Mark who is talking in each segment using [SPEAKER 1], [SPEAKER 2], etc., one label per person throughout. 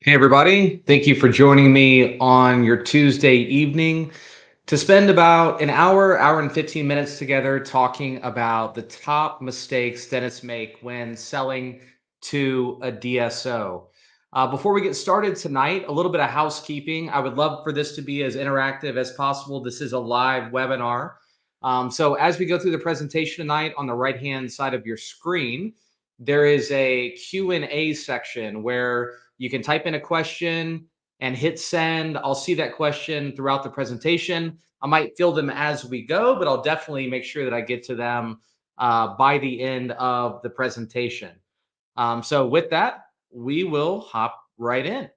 [SPEAKER 1] Hey, everybody. Thank you for joining me on your Tuesday evening to spend about an hour and 15 minutes together talking about the top mistakes dentists make when selling to a DSO. Before we get started tonight, a little bit of housekeeping. I would love for this to be as interactive as possible. This is a live webinar. So as we go through the presentation tonight, on the right-hand side of your screen, there is a Q&A section where you can type in a question and hit send. I'll see that question throughout the presentation. I might field them as we go, but I'll definitely make sure that I get to them by the end of the presentation. So with that, we will hop right in.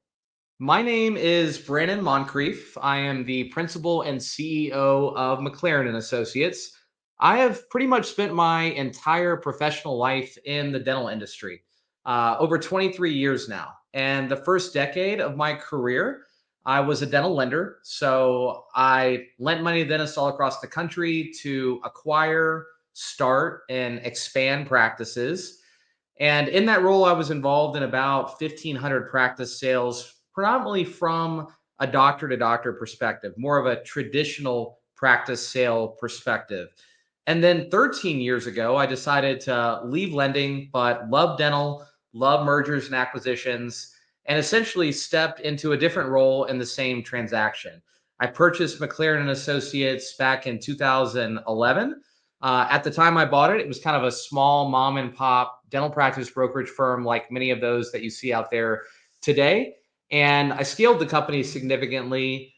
[SPEAKER 1] My name is Brandon Moncrief. I am the principal and CEO of McLaren and Associates. I have pretty much spent my entire professional life in the dental industry, over 23 years now. And the first decade of my career, I was a dental lender. So I lent money to dentists all across the country to acquire, start, and expand practices. And in that role, I was involved in about 1,500 practice sales, predominantly from a doctor to doctor perspective, more of a traditional practice sale perspective. And then 13 years ago, I decided to leave lending, but love dental, love mergers and acquisitions, and essentially stepped into a different role in the same transaction. I purchased McLaren and Associates back in 2011. At the time I bought it, it was kind of a small mom and pop dental practice brokerage firm, like many of those that you see out there today. And I scaled the company significantly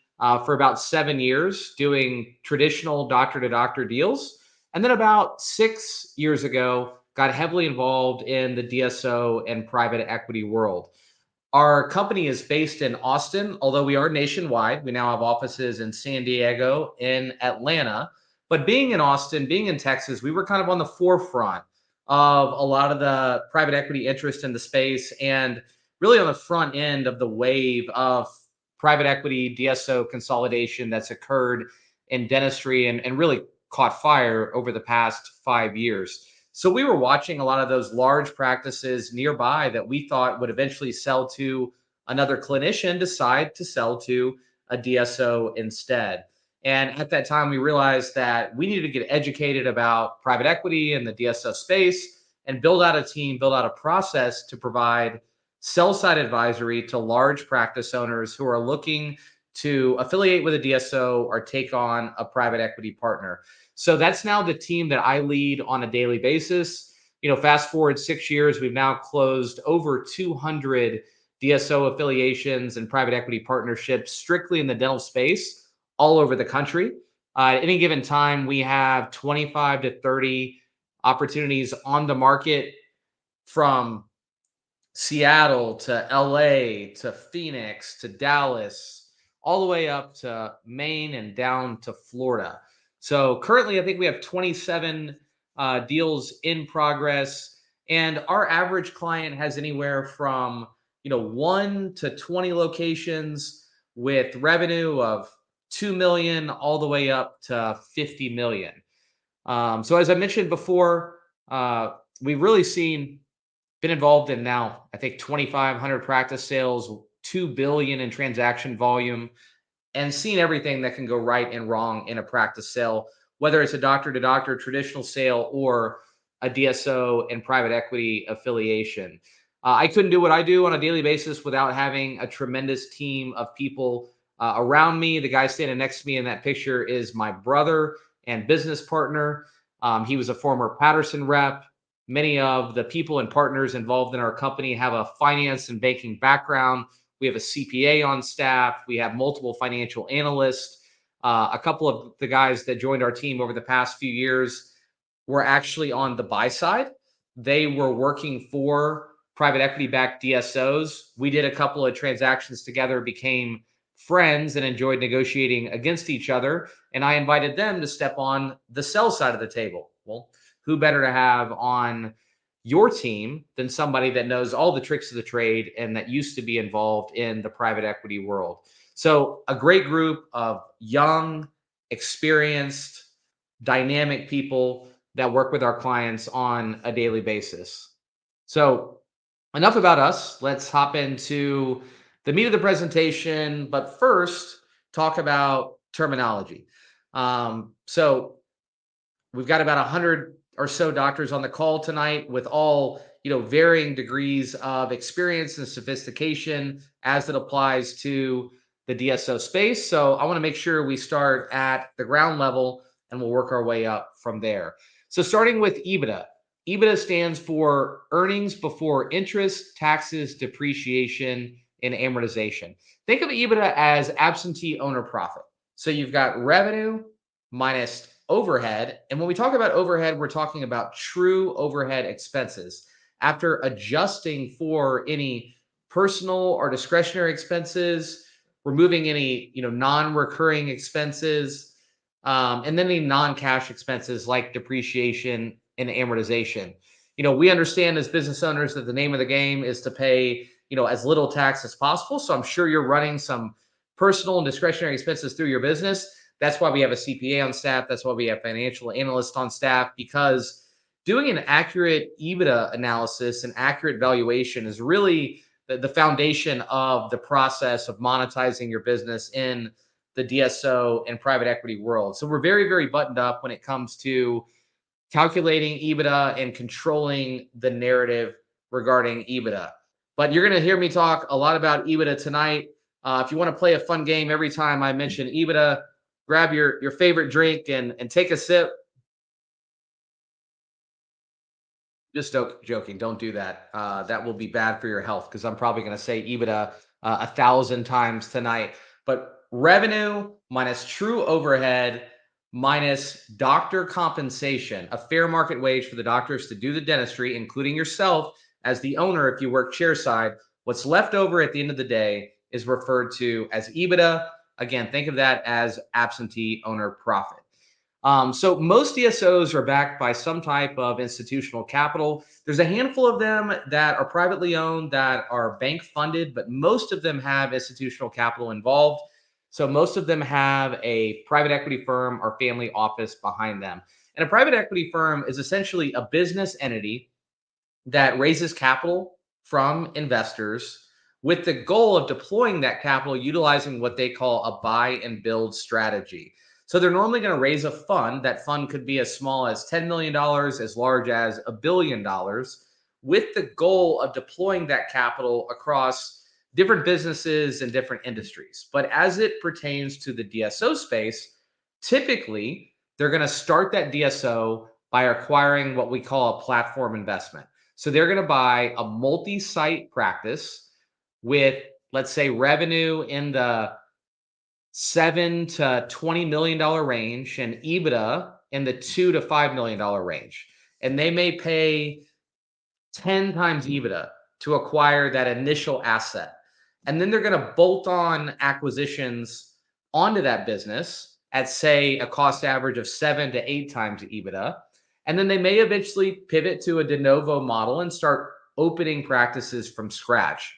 [SPEAKER 1] for about 7 years, doing traditional doctor to doctor deals. And then about 6 years ago, got heavily involved in the DSO and private equity world. Our company is based in Austin, although we are nationwide. We now have offices in San Diego, in Atlanta. But being in Austin, being in Texas, we were kind of on the forefront of a lot of the private equity interest in the space and really on the front end of the wave of private equity DSO consolidation that's occurred in dentistry and really caught fire over the past 5 years. So we were watching a lot of those large practices nearby that we thought would eventually sell to another clinician decide to sell to a DSO instead. And at that time, we realized that we needed to get educated about private equity and the DSO space and build out a team, build out a process to provide sell side advisory to large practice owners who are looking to affiliate with a DSO or take on a private equity partner. So that's now the team that I lead on a daily basis. Fast forward 6 years, we've now closed over 200 DSO affiliations and private equity partnerships strictly in the dental space all over the country. At any given time, we have 25 to 30 opportunities on the market from Seattle to LA to Phoenix to Dallas, all the way up to Maine and down to Florida. So currently, I think we have 27 deals in progress, and our average client has anywhere from 1 to 20 locations with revenue of 2 million all the way up to 50 million. So as I mentioned before, we've really been involved in now, I think 2,500 practice sales, 2 billion in transaction volume, and seen everything that can go right and wrong in a practice sale, whether it's a doctor to doctor traditional sale or a DSO and private equity affiliation. I couldn't do what I do on a daily basis without having a tremendous team of people around me. The guy standing next to me in that picture is my brother and business partner. He was a former Patterson rep. Many of the people and partners involved in our company have a finance and banking background. We have a CPA on staff. We have multiple financial analysts. A couple of the guys that joined our team over the past few years were actually on the buy side. They were working for private equity backed DSOs. We did a couple of transactions together, became friends, and enjoyed negotiating against each other. And I invited them to step on the sell side of the table. Well, who better to have on your team than somebody that knows all the tricks of the trade and that used to be involved in the private equity world? So a great group of young, experienced, dynamic people that work with our clients on a daily basis. So enough about us. Let's hop into the meat of the presentation, but first, talk about terminology. So we've got about 100 or so doctors on the call tonight with all, varying degrees of experience and sophistication as it applies to the DSO space. So I want to make sure we start at the ground level and we'll work our way up from there. So starting with EBITDA. EBITDA stands for earnings before interest, taxes, depreciation, and amortization. Think of EBITDA as absentee owner profit. So you've got revenue minus overhead. And when we talk about overhead, we're talking about true overhead expenses. After adjusting for any personal or discretionary expenses, removing any non-recurring expenses, and then any non-cash expenses like depreciation and amortization. We understand as business owners that the name of the game is to pay as little tax as possible. So I'm sure you're running some personal and discretionary expenses through your business. That's why we have a CPA on staff. That's why we have financial analysts on staff, because doing an accurate EBITDA analysis and accurate valuation is really the foundation of the process of monetizing your business in the DSO and private equity world. So we're very, very buttoned up when it comes to calculating EBITDA and controlling the narrative regarding EBITDA. But you're going to hear me talk a lot about EBITDA tonight. If you want to play a fun game, every time I mention EBITDA, grab your favorite drink and take a sip. Just joking. Don't do that. That will be bad for your health because I'm probably going to say EBITDA 1,000 times tonight. But revenue minus true overhead minus doctor compensation, a fair market wage for the doctors to do the dentistry, including yourself as the owner if you work chairside. What's left over at the end of the day is referred to as EBITDA. Again, think of that as absentee owner profit. So most DSOs are backed by some type of institutional capital. There's a handful of them that are privately owned that are bank funded, but most of them have institutional capital involved. So most of them have a private equity firm or family office behind them. And a private equity firm is essentially a business entity that raises capital from investors with the goal of deploying that capital utilizing what they call a buy and build strategy. So they're normally going to raise a fund. That fund could be as small as $10 million, as large as $1 billion, with the goal of deploying that capital across different businesses and different industries. But as it pertains to the DSO space, typically they're going to start that DSO by acquiring what we call a platform investment. So they're going to buy a multi-site practice with, let's say, revenue in the $7 to $20 million range and EBITDA in the $2 to $5 million range. And they may pay 10 times EBITDA to acquire that initial asset. And then they're going to bolt on acquisitions onto that business at, say, a cost average of 7 to 8 times EBITDA. And then they may eventually pivot to a de novo model and start opening practices from scratch.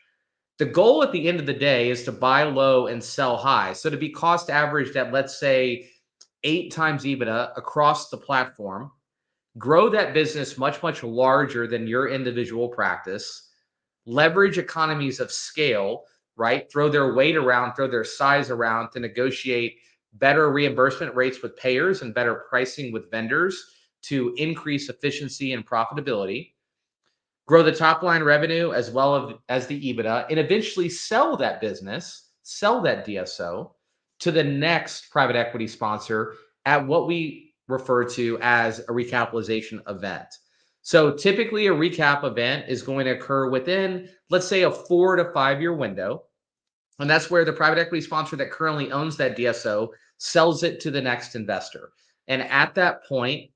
[SPEAKER 1] The goal at the end of the day is to buy low and sell high. So to be cost averaged at, let's say, 8 times EBITDA across the platform, grow that business much, much larger than your individual practice, leverage economies of scale, right? Throw their weight around, throw their size around to negotiate better reimbursement rates with payers and better pricing with vendors to increase efficiency and profitability, grow the top line revenue as well as the EBITDA, and eventually sell that business, sell that DSO to the next private equity sponsor at what we refer to as a recapitalization event. So typically a recap event is going to occur within, let's say, a 4 to 5 year window. And that's where the private equity sponsor that currently owns that DSO sells it to the next investor. And at that point,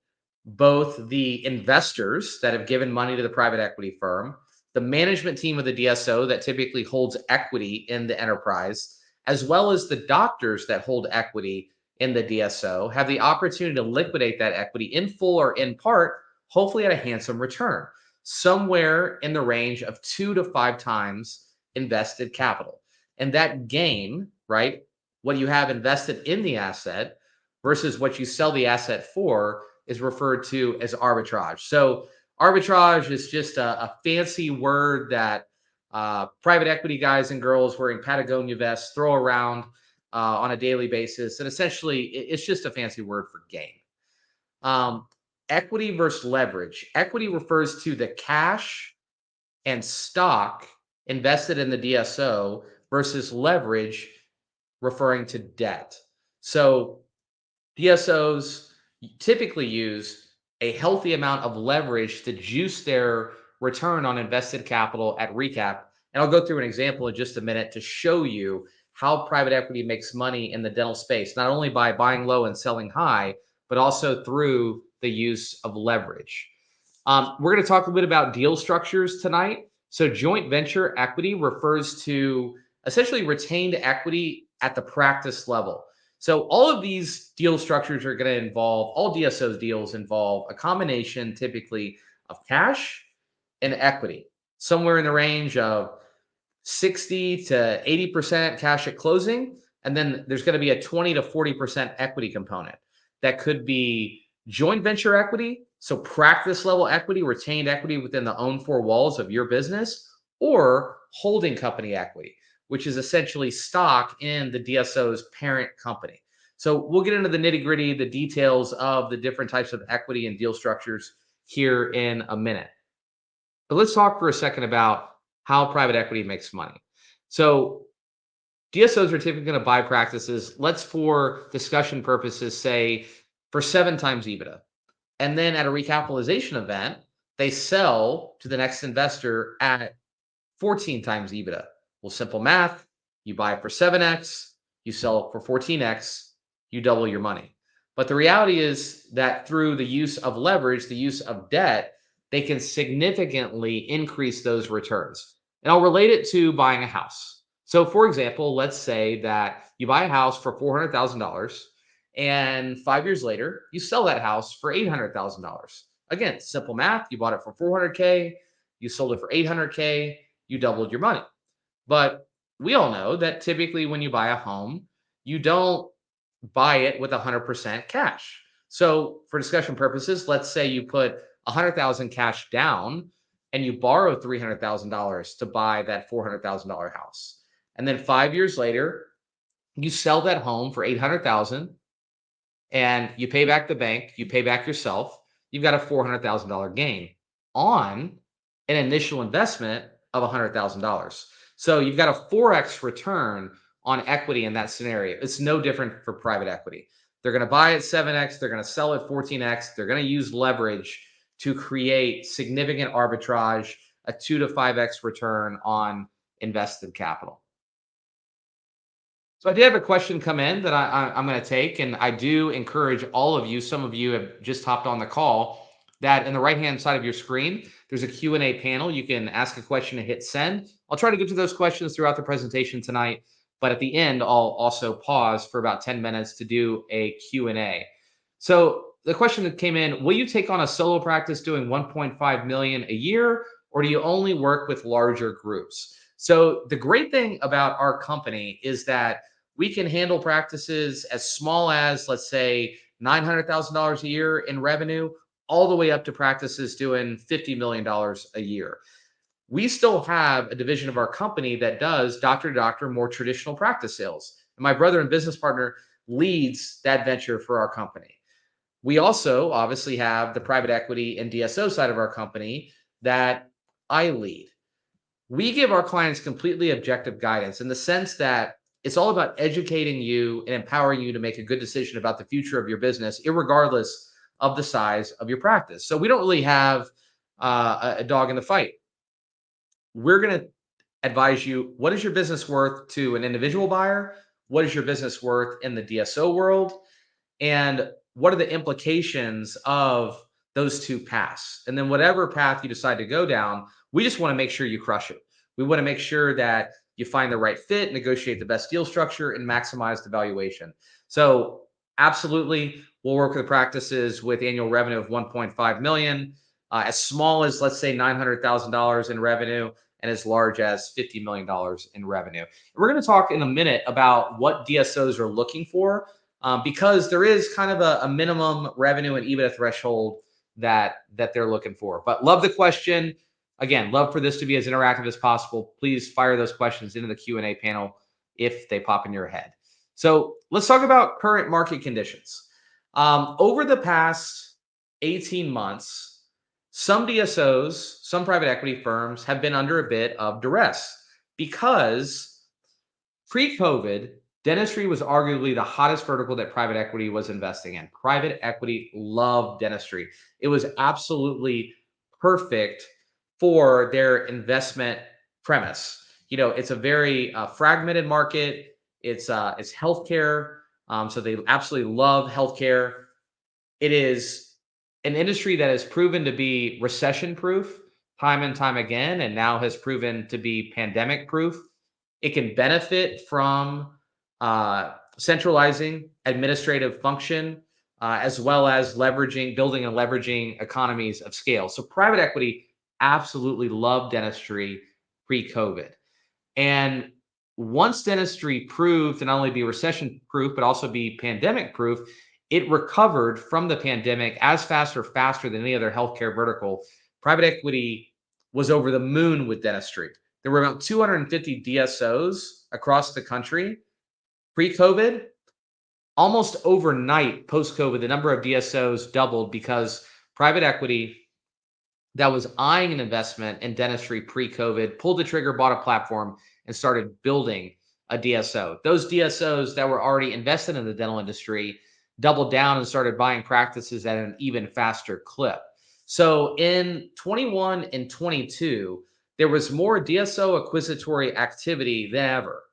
[SPEAKER 1] both the investors that have given money to the private equity firm, the management team of the DSO that typically holds equity in the enterprise, as well as the doctors that hold equity in the DSO, have the opportunity to liquidate that equity in full or in part, hopefully at a handsome return, somewhere in the range of 2 to 5 times invested capital. And that gain, right, what you have invested in the asset versus what you sell the asset for, is referred to as arbitrage. So arbitrage is just a fancy word that private equity guys and girls wearing Patagonia vests throw around on a daily basis. And essentially, it's just a fancy word for gain. Um, Equity versus leverage. Equity refers to the cash and stock invested in the DSO versus leverage referring to debt. So DSOs typically use a healthy amount of leverage to juice their return on invested capital at recap. And I'll go through an example in just a minute to show you how private equity makes money in the dental space, not only by buying low and selling high, but also through the use of leverage. We're going to talk a bit about deal structures tonight. So, joint venture equity refers to essentially retained equity at the practice level. So, all of these deal structures are going to involve, all DSOs deals involve a combination typically of cash and equity, somewhere in the range of 60 to 80% cash at closing. And then there's going to be a 20 to 40% equity component. That could be joint venture equity, so practice level equity, retained equity within the own four walls of your business, or holding company equity, which is essentially stock in the DSO's parent company. So we'll get into the nitty gritty, the details of the different types of equity and deal structures here in a minute. But let's talk for a second about how private equity makes money. So DSOs are typically going to buy practices, let's for discussion purposes say for 7 times EBITDA. And then at a recapitalization event, they sell to the next investor at 14 times EBITDA. Well, simple math, you buy it for 7x, you sell it for 14x, you double your money. But the reality is that through the use of leverage, the use of debt, they can significantly increase those returns. And I'll relate it to buying a house. So, for example, let's say that you buy a house for $400,000 and 5 years later, you sell that house for $800,000. Again, simple math. You bought it for 400K, you sold it for 800K, you doubled your money. But we all know that typically when you buy a home, you don't buy it with 100% cash. So for discussion purposes, let's say you put 100,000 cash down and you borrow $300,000 to buy that $400,000 house. And then 5 years later, you sell that home for 800,000 and you pay back the bank, you pay back yourself, you've got a $400,000 gain on an initial investment of $100,000. So you've got a 4x return on equity in that scenario. It's no different for private equity. They're going to buy at 7x, they're going to sell at 14x, they're going to use leverage to create significant arbitrage, a 2 to 5x return on invested capital. So I did have a question come in that I'm going to take, and I do encourage all of you. Some of you have just hopped on the call. That in the right-hand side of your screen, there's a Q&A panel. You can ask a question and hit send. I'll try to get to those questions throughout the presentation tonight, but at the end, I'll also pause for about 10 minutes to do a Q&A. So the question that came in: will you take on a solo practice doing 1.5 million a year, or do you only work with larger groups? So the great thing about our company is that we can handle practices as small as, let's say, $900,000 a year in revenue, all the way up to practices doing $50 million a year. We still have a division of our company that does doctor to doctor, more traditional practice sales. And my brother and business partner leads that venture for our company. We also obviously have the private equity and DSO side of our company that I lead. We give our clients completely objective guidance in the sense that it's all about educating you and empowering you to make a good decision about the future of your business, irregardless of the size of your practice. So we don't really have a dog in the fight. We're going to advise you, what is your business worth to an individual buyer? What is your business worth in the DSO world? And what are the implications of those two paths? And then whatever path you decide to go down, we just want to make sure you crush it. We want to make sure that you find the right fit, negotiate the best deal structure, and maximize the valuation. So absolutely, we'll work with practices with annual revenue of 1.5 million, as small as, let's say, $900,000 in revenue, and as large as $50 million in revenue. And we're going to talk in a minute about what DSOs are looking for, because there is kind of a minimum revenue and EBITDA threshold that they're looking for. But love the question. Again, love for this to be as interactive as possible. Please fire those questions into the Q&A panel if they pop in your head. So let's talk about current market conditions. Over the past 18 months, some DSOs, some private equity firms have been under a bit of duress because pre-COVID, dentistry was arguably the hottest vertical that private equity was investing in. Private equity loved dentistry. It was absolutely perfect for their investment premise. It's a very fragmented market. It's healthcare, so they absolutely love healthcare. It is an industry that has proven to be recession proof time and time again, and now has proven to be pandemic proof. It can benefit from centralizing administrative function, as well as building and leveraging economies of scale. So private equity absolutely loved dentistry pre-COVID. And once dentistry proved to not only be recession proof, but also be pandemic proof, it recovered from the pandemic as fast or faster than any other healthcare vertical. Private equity was over the moon with dentistry. There were about 250 DSOs across the country pre-COVID. Almost overnight, post-COVID, the number of DSOs doubled because private equity that was eyeing an investment in dentistry pre-COVID pulled the trigger, bought a platform, and started building a DSO. Those DSOs that were already invested in the dental industry doubled down and started buying practices at an even faster clip. So in 21 and 22, there was more DSO acquisitory activity than ever.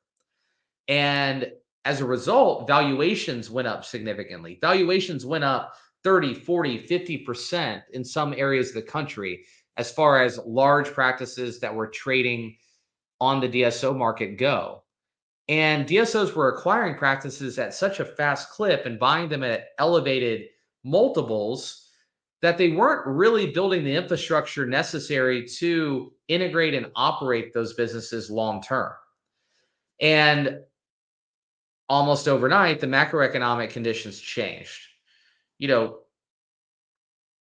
[SPEAKER 1] And as a result, valuations went up significantly. Valuations went up 30, 40, 50% in some areas of the country as far as large practices that were trading on the DSO market go. And DSOs were acquiring practices at such a fast clip and buying them at elevated multiples that they weren't really building the infrastructure necessary to integrate and operate those businesses long term. And almost overnight, the macroeconomic conditions changed. You know,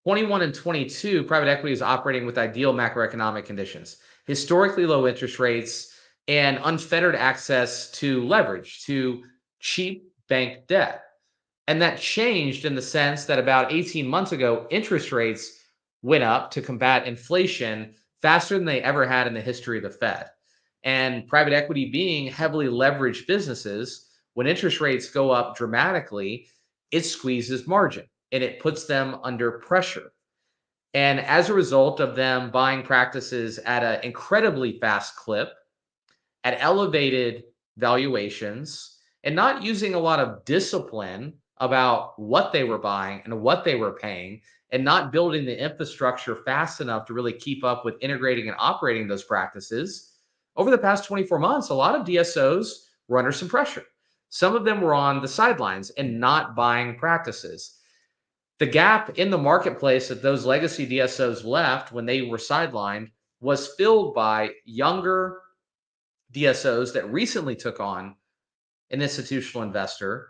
[SPEAKER 1] 21 and 22, private equity is operating with ideal macroeconomic conditions, historically low interest rates, and unfettered access to leverage, to cheap bank debt. And that changed in the sense that about 18 months ago, interest rates went up to combat inflation faster than they ever had in the history of the Fed. And private equity being heavily leveraged businesses, when interest rates go up dramatically, it squeezes margin and it puts them under pressure. And as a result of them buying practices at an incredibly fast clip, at elevated valuations, and not using a lot of discipline about what they were buying and what they were paying, and not building the infrastructure fast enough to really keep up with integrating and operating those practices, over the past 24 months, a lot of DSOs were under some pressure. Some of them were on the sidelines and not buying practices. The gap in the marketplace that those legacy DSOs left when they were sidelined was filled by younger DSOs that recently took on an institutional investor,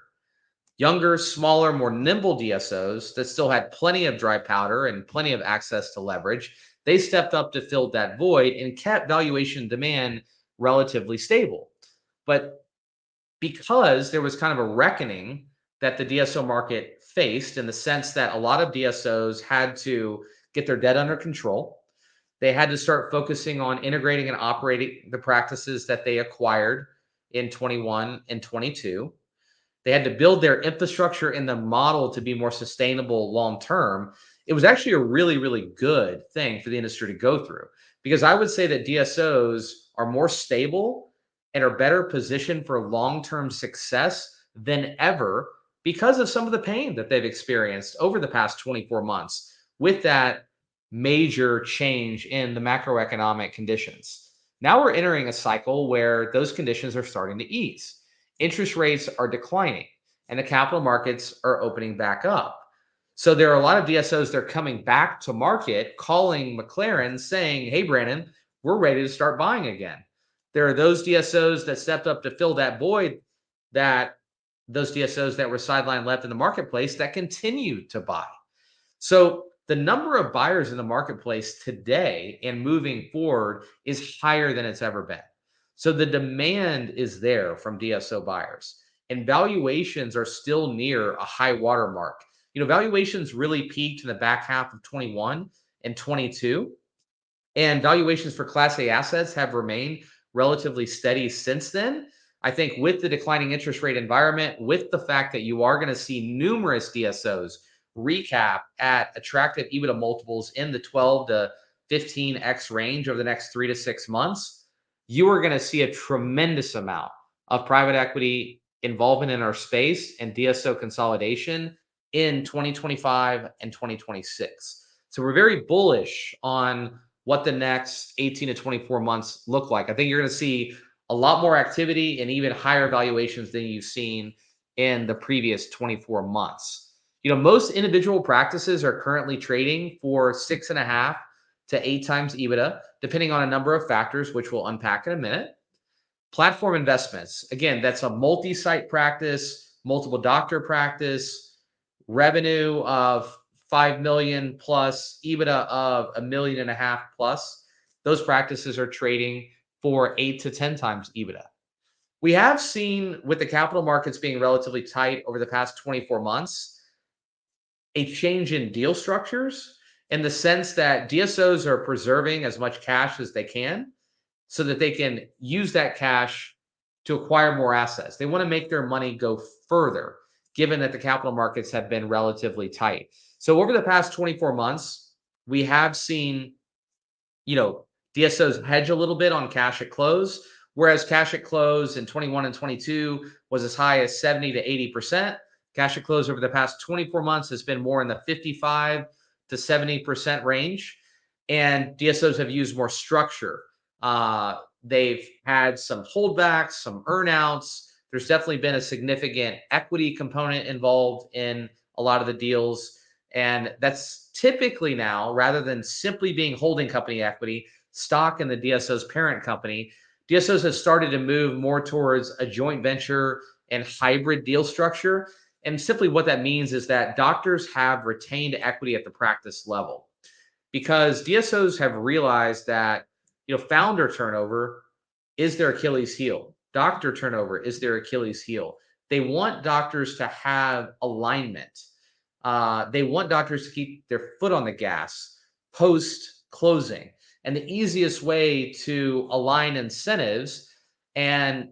[SPEAKER 1] younger, smaller, more nimble DSOs that still had plenty of dry powder and plenty of access to leverage. They stepped up to fill that void and kept valuation demand relatively stable. But because there was kind of a reckoning that the DSO market faced, in the sense that a lot of DSOs had to get their debt under control, they had to start focusing on integrating and operating the practices that they acquired in 21 and 22. They had to build their infrastructure in the model to be more sustainable long term. It was actually a really, really good thing for the industry to go through, because I would say that DSOs are more stable and are better positioned for long-term success than ever because of some of the pain that they've experienced over the past 24 months with that major change in the macroeconomic conditions. Now we're entering a cycle where those conditions are starting to ease. Interest rates are declining and the capital markets are opening back up. So there are a lot of DSOs that are coming back to market, calling McLaren saying, hey, Brandon, we're ready to start buying again. There are those DSOs that stepped up to fill that void, that those DSOs that were sidelined left in the marketplace that continue to buy. So the number of buyers in the marketplace today and moving forward is higher than it's ever been. So the demand is there from DSO buyers, and valuations are still near a high water mark. Valuations really peaked in the back half of 21 and 22, and valuations for Class A assets have remained relatively steady since then. I think with the declining interest rate environment, with the fact that you are going to see numerous DSOs recap at attractive EBITDA multiples in the 12 to 15x range over the next 3 to 6 months, you are going to see a tremendous amount of private equity involvement in our space and DSO consolidation in 2025 and 2026. So we're very bullish on what the next 18 to 24 months look like. I think you're going to see a lot more activity and even higher valuations than you've seen in the previous 24 months. Most individual practices are currently trading for 6.5 to 8 times EBITDA, depending on a number of factors, which we'll unpack in a minute. Platform investments, again, that's a multi-site practice, multiple doctor practice, revenue of 5 million plus, EBITDA of 1.5 million plus. Those practices are trading for 8 to 10 times EBITDA. We have seen, with the capital markets being relatively tight over the past 24 months, a change in deal structures in the sense that DSOs are preserving as much cash as they can so that they can use that cash to acquire more assets. They want to make their money go further, given that the capital markets have been relatively tight. So over the past 24 months, we have seen, DSOs hedge a little bit on cash at close, whereas cash at close in 21 and 22 was as high as 70 to 80%. Cash at close over the past 24 months has been more in the 55 to 70% range, and DSOs have used more structure. They've had some holdbacks, some earnouts. There's definitely been a significant equity component involved in a lot of the deals. And that's typically now, rather than simply being holding company equity, stock in the DSO's parent company, DSOs have started to move more towards a joint venture and hybrid deal structure. And simply what that means is that doctors have retained equity at the practice level, because DSOs have realized that founder turnover is their Achilles heel. Doctor turnover is their Achilles heel. They want doctors to have alignment. They want doctors to keep their foot on the gas post closing. And the easiest way to align incentives and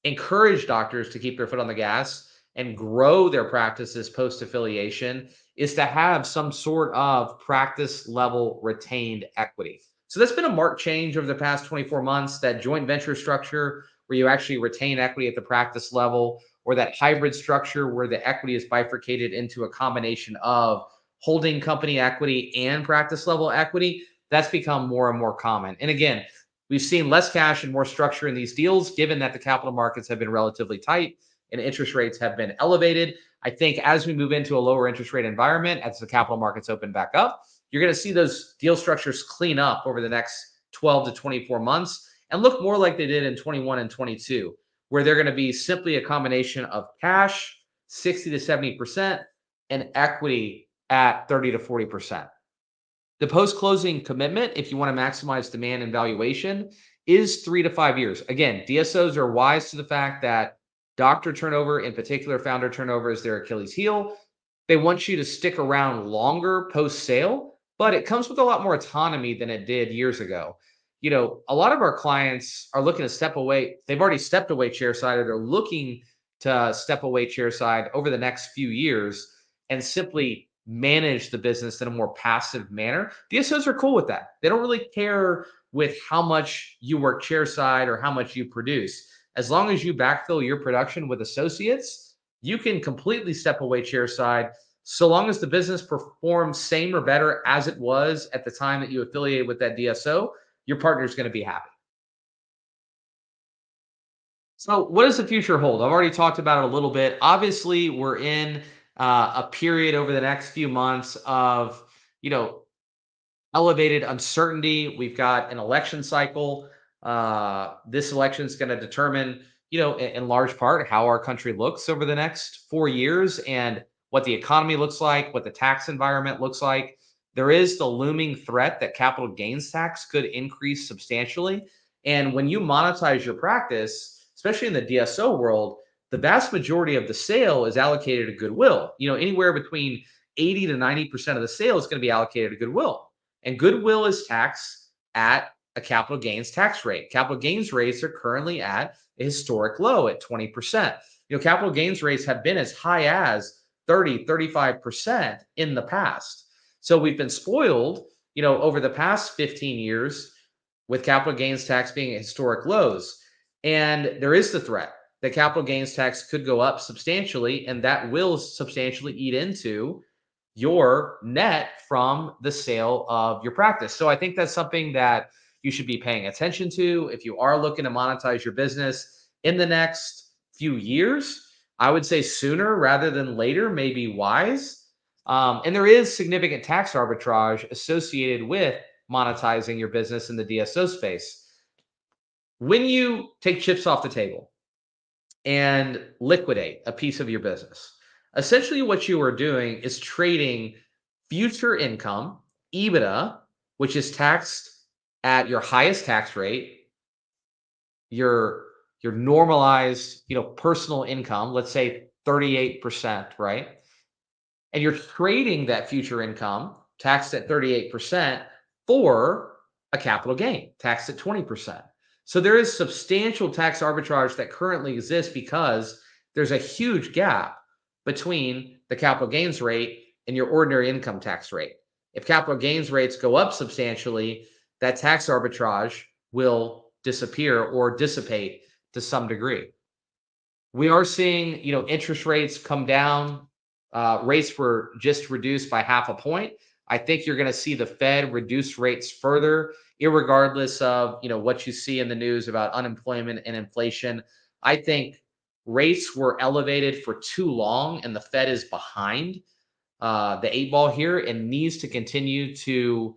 [SPEAKER 1] encourage doctors to keep their foot on the gas and grow their practices post affiliation is to have some sort of practice level retained equity. So that's been a marked change over the past 24 months, that joint venture structure where you actually retain equity at the practice level, or that hybrid structure where the equity is bifurcated into a combination of holding company equity and practice level equity. That's become more and more common. And again, we've seen less cash and more structure in these deals, given that the capital markets have been relatively tight and interest rates have been elevated. I think as we move into a lower interest rate environment, as the capital markets open back up, you're going to see those deal structures clean up over the next 12 to 24 months and look more like they did in 21 and 22, where they're going to be simply a combination of cash, 60 to 70%, and equity at 30 to 40%. The post-closing commitment, if you want to maximize demand and valuation, is 3 to 5 years. Again, DSOs are wise to the fact that doctor turnover, in particular founder turnover, is their Achilles heel. They want you to stick around longer post-sale, but it comes with a lot more autonomy than it did years ago. A lot of our clients are looking to step away. They've already stepped away chairside, or they're looking to step away chairside over the next few years and simply manage the business in a more passive manner. DSOs are cool with that. They don't really care with how much you work chairside or how much you produce. As long as you backfill your production with associates, you can completely step away chairside, so long as the business performs same or better as it was at the time that you affiliated with that DSO. Your partner is going to be happy. So, what does the future hold? I've already talked about it a little bit. Obviously, we're in a period over the next few months of, elevated uncertainty. We've got an election cycle. This election is going to determine, in large part, how our country looks over the next 4 years. And what the economy looks like, what the tax environment looks like, there is the looming threat that capital gains tax could increase substantially. And when you monetize your practice, especially in the DSO world, the vast majority of the sale is allocated to goodwill. Anywhere between 80 to 90% of the sale is going to be allocated to goodwill. And goodwill is taxed at a capital gains tax rate. Capital gains rates are currently at a historic low at 20%. Capital gains rates have been as high as 30, 35% in the past. So we've been spoiled, over the past 15 years with capital gains tax being at historic lows. And there is the threat that capital gains tax could go up substantially, and that will substantially eat into your net from the sale of your practice. So I think that's something that you should be paying attention to if you are looking to monetize your business in the next few years. I would say sooner rather than later may be wise. And there is significant tax arbitrage associated with monetizing your business in the DSO space. When you take chips off the table and liquidate a piece of your business, essentially what you are doing is trading future income, EBITDA, which is taxed at your highest tax rate, your normalized, personal income, let's say 38%, right? And you're trading that future income taxed at 38% for a capital gain taxed at 20%. So there is substantial tax arbitrage that currently exists because there's a huge gap between the capital gains rate and your ordinary income tax rate. If capital gains rates go up substantially, that tax arbitrage will disappear or dissipate to some degree. We are seeing, interest rates come down. Rates were just reduced by half a point. I think you're going to see the Fed reduce rates further, irregardless of what you see in the news about unemployment and inflation. I think rates were elevated for too long, and the Fed is behind the eight ball here and needs to continue to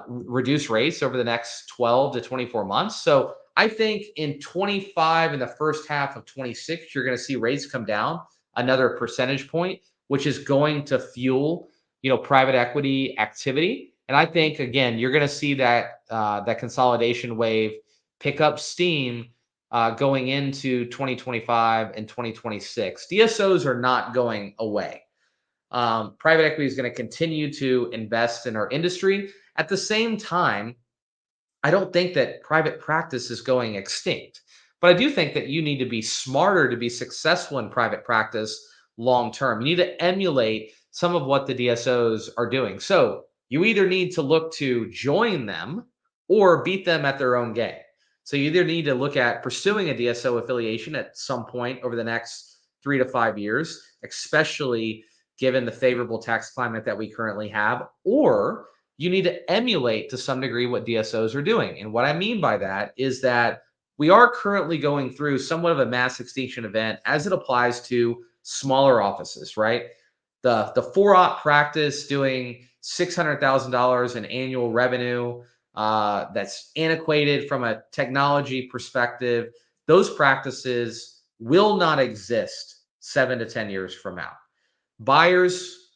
[SPEAKER 1] reduce rates over the next 12 to 24 months. So I think in 25, in the first half of 26, you're going to see rates come down another percentage point, which is going to fuel, private equity activity. And I think, again, you're going to see that that consolidation wave pick up steam going into 2025 and 2026. DSOs are not going away. Private equity is going to continue to invest in our industry. At the same time, I don't think that private practice is going extinct, but I do think that you need to be smarter to be successful in private practice long term. You need to emulate some of what the DSOs are doing. So you either need to look to join them or beat them at their own game. So you either need to look at pursuing a DSO affiliation at some point over the next 3 to 5 years, especially given the favorable tax climate that we currently have, or you need to emulate to some degree what DSOs are doing. And what I mean by that is that we are currently going through somewhat of a mass extinction event as it applies to smaller offices, right? The 4-op practice doing $600,000 in annual revenue that's antiquated from a technology perspective, those practices will not exist 7 to 10 years from now. Buyers,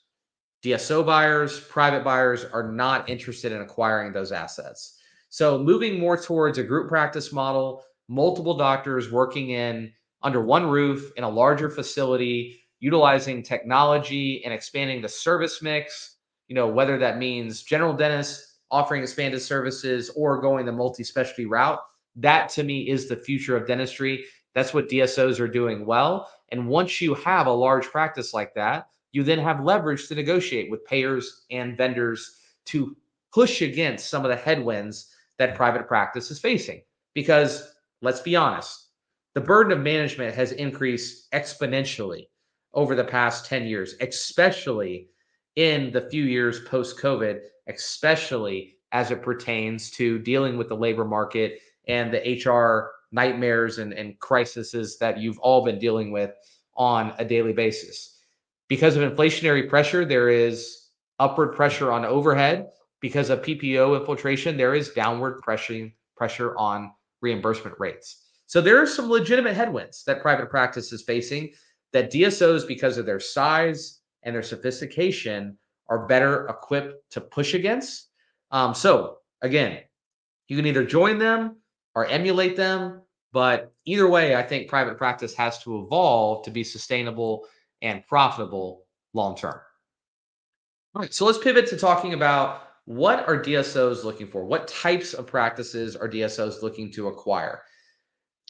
[SPEAKER 1] DSO buyers, private buyers are not interested in acquiring those assets. So moving more towards a group practice model, multiple doctors working under one roof in a larger facility, utilizing technology and expanding the service mix, whether that means general dentists offering expanded services or going the multi-specialty route, that to me is the future of dentistry. That's what DSOs are doing well. And once you have a large practice like that, you then have leverage to negotiate with payers and vendors to push against some of the headwinds that private practice is facing. Because let's be honest, the burden of management has increased exponentially over the past 10 years, especially in the few years post-COVID, especially as it pertains to dealing with the labor market and the HR nightmares and crises that you've all been dealing with on a daily basis. Because of inflationary pressure, there is upward pressure on overhead. Because of PPO infiltration, there is downward pressure on reimbursement rates. So there are some legitimate headwinds that private practice is facing that DSOs, because of their size, and their sophistication are better equipped to push against. So again, you can either join them or emulate them, but either way, I think private practice has to evolve to be sustainable and profitable long term. All right, so let's pivot to talking about what are DSOs looking for? What types of practices are DSOs looking to acquire?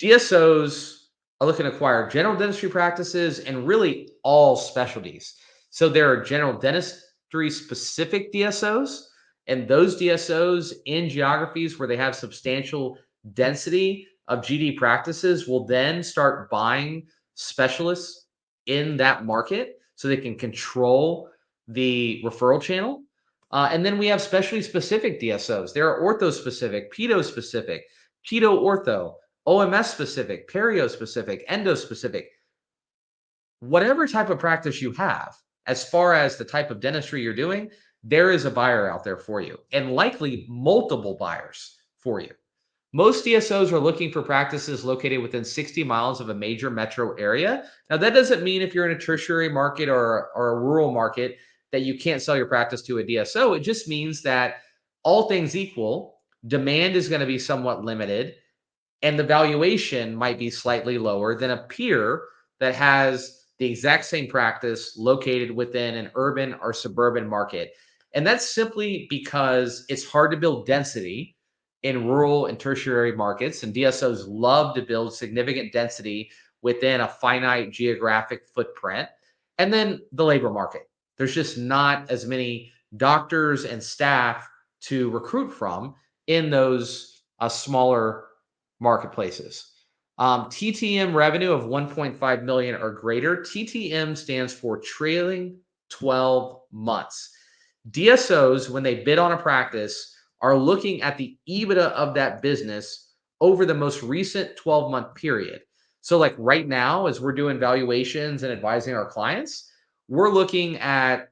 [SPEAKER 1] DSOs are looking to acquire general dentistry practices and really all specialties. So there are general dentistry specific DSOs, and those DSOs in geographies where they have substantial density of GD practices will then start buying specialists in that market so they can control the referral channel. And then we have specialty specific DSOs. There are ortho specific, pedo specific, pedo ortho, OMS specific, perio specific, endo specific, whatever type of practice you have, as far as the type of dentistry you're doing, there is a buyer out there for you, and likely multiple buyers for you. Most DSOs are looking for practices located within 60 miles of a major metro area. Now, that doesn't mean if you're in a tertiary market or a rural market that you can't sell your practice to a DSO. It just means that all things equal, demand is going to be somewhat limited and the valuation might be slightly lower than a peer that has the exact same practice located within an urban or suburban market. And that's simply because it's hard to build density in rural and tertiary markets. And DSOs love to build significant density within a finite geographic footprint. And then the labor market. There's just not as many doctors and staff to recruit from in those smaller marketplaces. TTM revenue of 1.5 million or greater. TTM stands for trailing 12 months. DSOs, when they bid on a practice, are looking at the EBITDA of that business over the most recent 12-month period. So, like right now, as we're doing valuations and advising our clients, we're looking at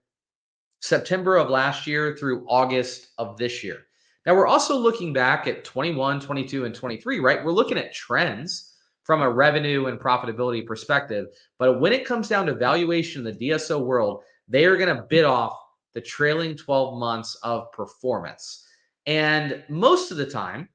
[SPEAKER 1] September of last year through August of this year. Now, we're also looking back at 21, 22, and 23, right? We're looking at trends from a revenue and profitability perspective. But when it comes down to valuation in the DSO world, they are going to bid off the trailing 12 months of performance. And most of the time,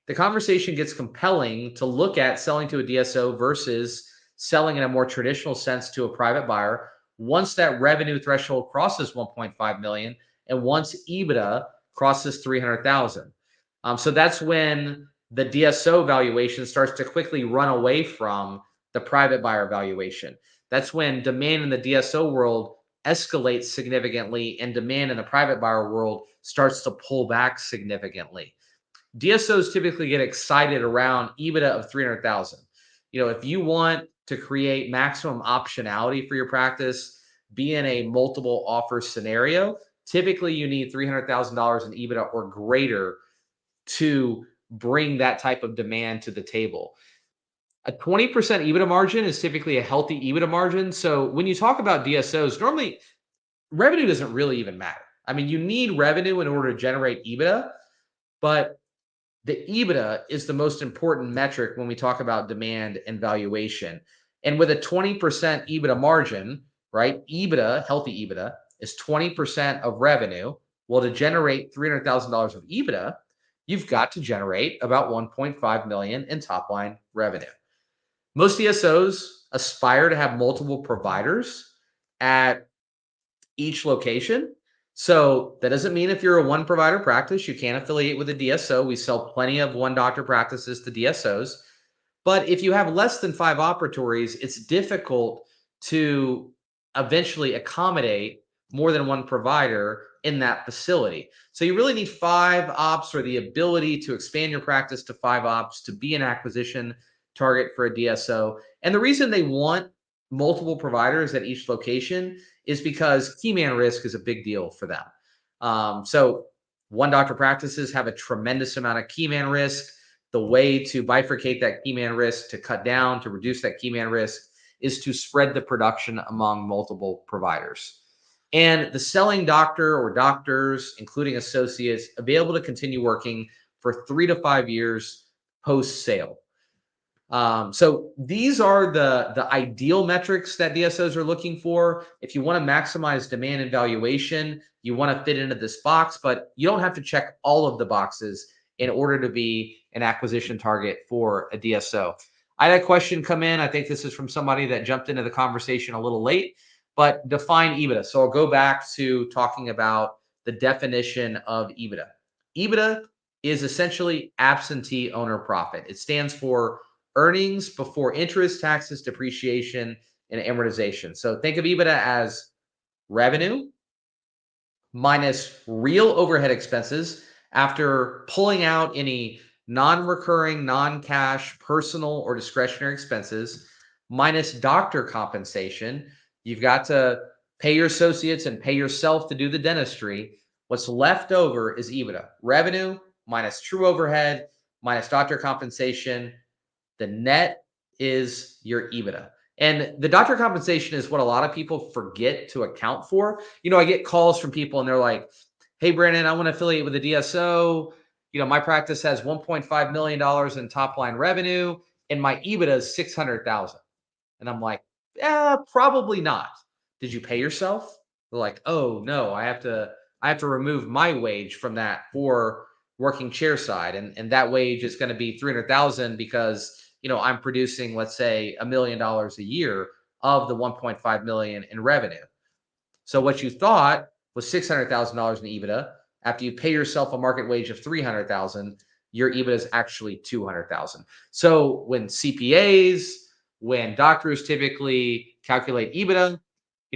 [SPEAKER 1] the conversation gets compelling to look at selling to a DSO versus selling in a more traditional sense to a private buyer once that revenue threshold crosses 1.5 million and once EBITDA crosses 300,000. So that's when the DSO valuation starts to quickly run away from the private buyer valuation. That's when demand in the DSO world escalates significantly and demand in the private buyer world starts to pull back significantly. DSOs typically get excited around EBITDA of 300,000. If you want to create maximum optionality for your practice, be in a multiple offer scenario, typically you need $300,000 in EBITDA or greater to bring that type of demand to the table. A 20% EBITDA margin is typically a healthy EBITDA margin. So when you talk about DSOs, normally revenue doesn't really even matter. I mean, you need revenue in order to generate EBITDA, but the EBITDA is the most important metric when we talk about demand and valuation. And with a 20% EBITDA margin, right? EBITDA, healthy EBITDA, is 20% of revenue. Well, to generate $300,000 of EBITDA, you've got to generate about 1.5 million in top line revenue. Most DSOs aspire to have multiple providers at each location. So that doesn't mean if you're a one provider practice, you can't affiliate with a DSO. We sell plenty of one doctor practices to DSOs. But if you have less than 5 operatories, it's difficult to eventually accommodate more than one provider in that facility. So you really need 5 ops or the ability to expand your practice to 5 ops to be an acquisition target for a DSO. And the reason they want multiple providers at each location is because key man risk is a big deal for them. So one doctor practices have a tremendous amount of key man risk. The way to bifurcate that key man risk, to cut down, to reduce that key man risk, is to spread the production among multiple providers. And the selling doctor or doctors, including associates, available to continue working for 3 to 5 years post-sale. So these are the ideal metrics that DSOs are looking for. If you want to maximize demand and valuation, you want to fit into this box, but you don't have to check all of the boxes in order to be an acquisition target for a DSO. I had a question come in. I think this is from somebody that jumped into the conversation a little late, but define EBITDA. So I'll go back to talking about the definition of EBITDA. EBITDA is essentially absentee owner profit. It stands for earnings before interest, taxes, depreciation, and amortization. So think of EBITDA as revenue minus real overhead expenses after pulling out any non-recurring, non-cash, personal, or discretionary expenses, minus doctor compensation. You've got to pay your associates and pay yourself to do the dentistry. What's left over is EBITDA. Revenue minus true overhead minus doctor compensation. The net is your EBITDA. And the doctor compensation is what a lot of people forget to account for. I get calls from people and they're like, "Hey, Brandon, I want to affiliate with a DSO. My practice has $1.5 million in top line revenue and my EBITDA is 600,000." And I'm like, "Yeah, probably not. Did you pay yourself?" They're like, "Oh no, I have to remove my wage from that for working chair side. And that wage is going to be 300,000 because I'm producing, let's say, $1 million a year of the 1.5 million in revenue. So what you thought was $600,000 in EBITDA. After you pay yourself a market wage of 300,000, your EBITDA is actually 200,000. So when CPAs, when doctors typically calculate EBITDA,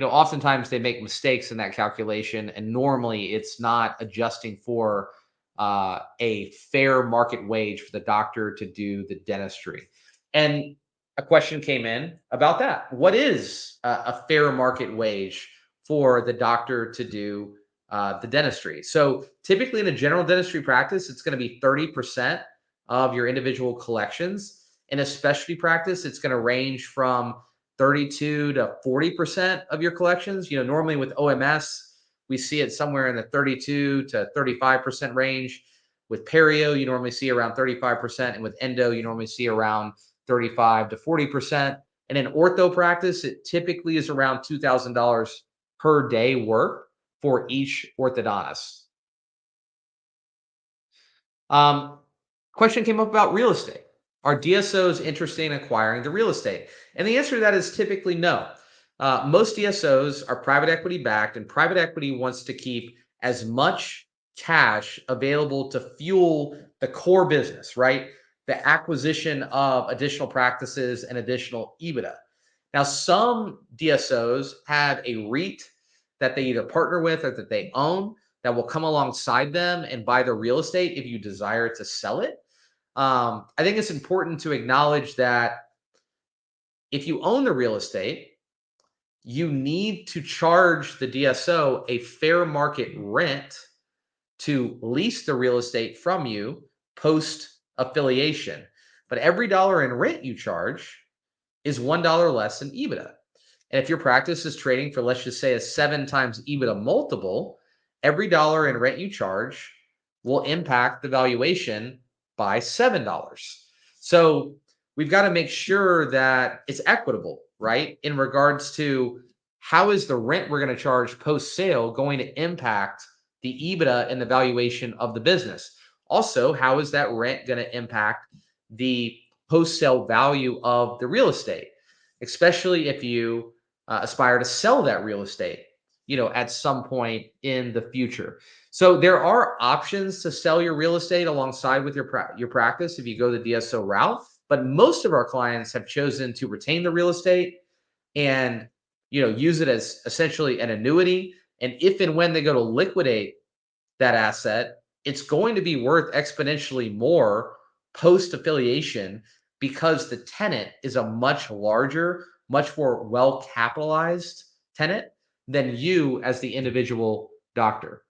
[SPEAKER 1] oftentimes they make mistakes in that calculation, and normally it's not adjusting for a fair market wage for the doctor to do the dentistry. And a question came in about that. What is a fair market wage for the doctor to do the dentistry? So typically in a general dentistry practice, it's going to be 30% of your individual collections. In a specialty practice, it's going to range from 32 to 40% of your collections. Normally with OMS, we see it somewhere in the 32 to 35% range. With perio, you normally see around 35%. And with endo, you normally see around 35 to 40%. And in ortho practice, it typically is around $2,000 per day work for each orthodontist. Um, Question came up about real estate. Are DSOs interested in acquiring the real estate? And the answer to that is typically no. Most DSOs are private equity backed, and private equity wants to keep as much cash available to fuel the core business, right? The acquisition of additional practices and additional EBITDA. Now, some DSOs have a REIT that they either partner with or that they own that will come alongside them and buy the real estate if you desire to sell it. I think it's important to acknowledge that if you own the real estate, you need to charge the DSO a fair market rent to lease the real estate from you post affiliation. But every dollar in rent you charge is $1 less than EBITDA. And if your practice is trading for, let's just say, a 7 times EBITDA multiple, every dollar in rent you charge will impact the valuation by $7. So we've got to make sure that it's equitable, right? In regards to how is the rent we're going to charge post sale going to impact the EBITDA and the valuation of the business? Also, how is that rent going to impact the post sale value of the real estate, especially if you aspire to sell that real estate, at some point in the future. So there are options to sell your real estate alongside with your practice if you go the DSO route. But most of our clients have chosen to retain the real estate and use it as essentially an annuity. And if and when they go to liquidate that asset, it's going to be worth exponentially more post affiliation because the tenant is a much larger, much more well capitalized tenant than you as the individual doctor.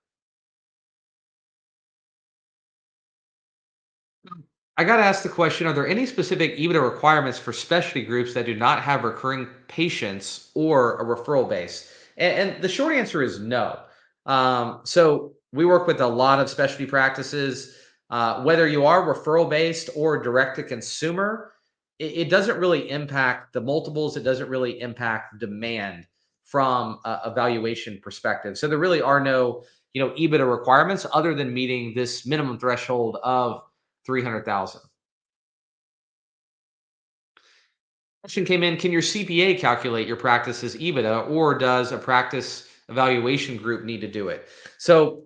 [SPEAKER 1] I got to ask the question, are there any specific EBITDA requirements for specialty groups that do not have recurring patients or a referral base? And the short answer is no. So we work with a lot of specialty practices. Whether you are referral based or direct to consumer, it doesn't really impact the multiples. It doesn't really impact demand from a valuation perspective. So there really are no, EBITDA requirements other than meeting this minimum threshold of 300,000. Question came in: can your CPA calculate your practice's EBITDA, or does a practice evaluation group need to do it? So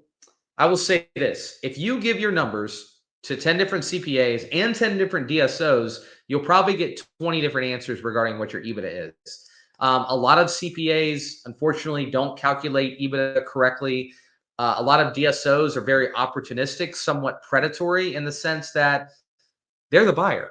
[SPEAKER 1] I will say this: if you give your numbers to 10 different CPAs and 10 different DSOs, you'll probably get 20 different answers regarding what your EBITDA is. A lot of CPAs, unfortunately, don't calculate EBITDA correctly. A lot of DSOs are very opportunistic, somewhat predatory in the sense that they're the buyer.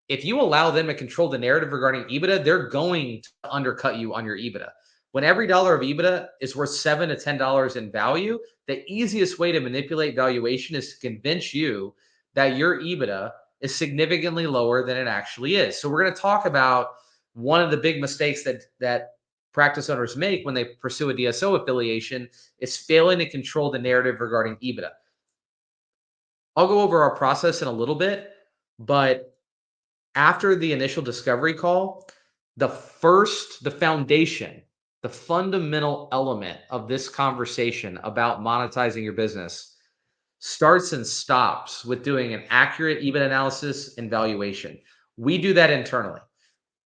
[SPEAKER 1] If you allow them to control the narrative regarding EBITDA, they're going to undercut you on your EBITDA. When every dollar of EBITDA is worth $7 to $10 in value, the easiest way to manipulate valuation is to convince you that your EBITDA is significantly lower than it actually is. So we're going to talk about one of the big mistakes that practice owners make when they pursue a DSO affiliation is failing to control the narrative regarding EBITDA. I'll go over our process in a little bit, but after the initial discovery call, the foundation, the fundamental element of this conversation about monetizing your business starts and stops with doing an accurate EBITDA analysis and valuation. We do that internally.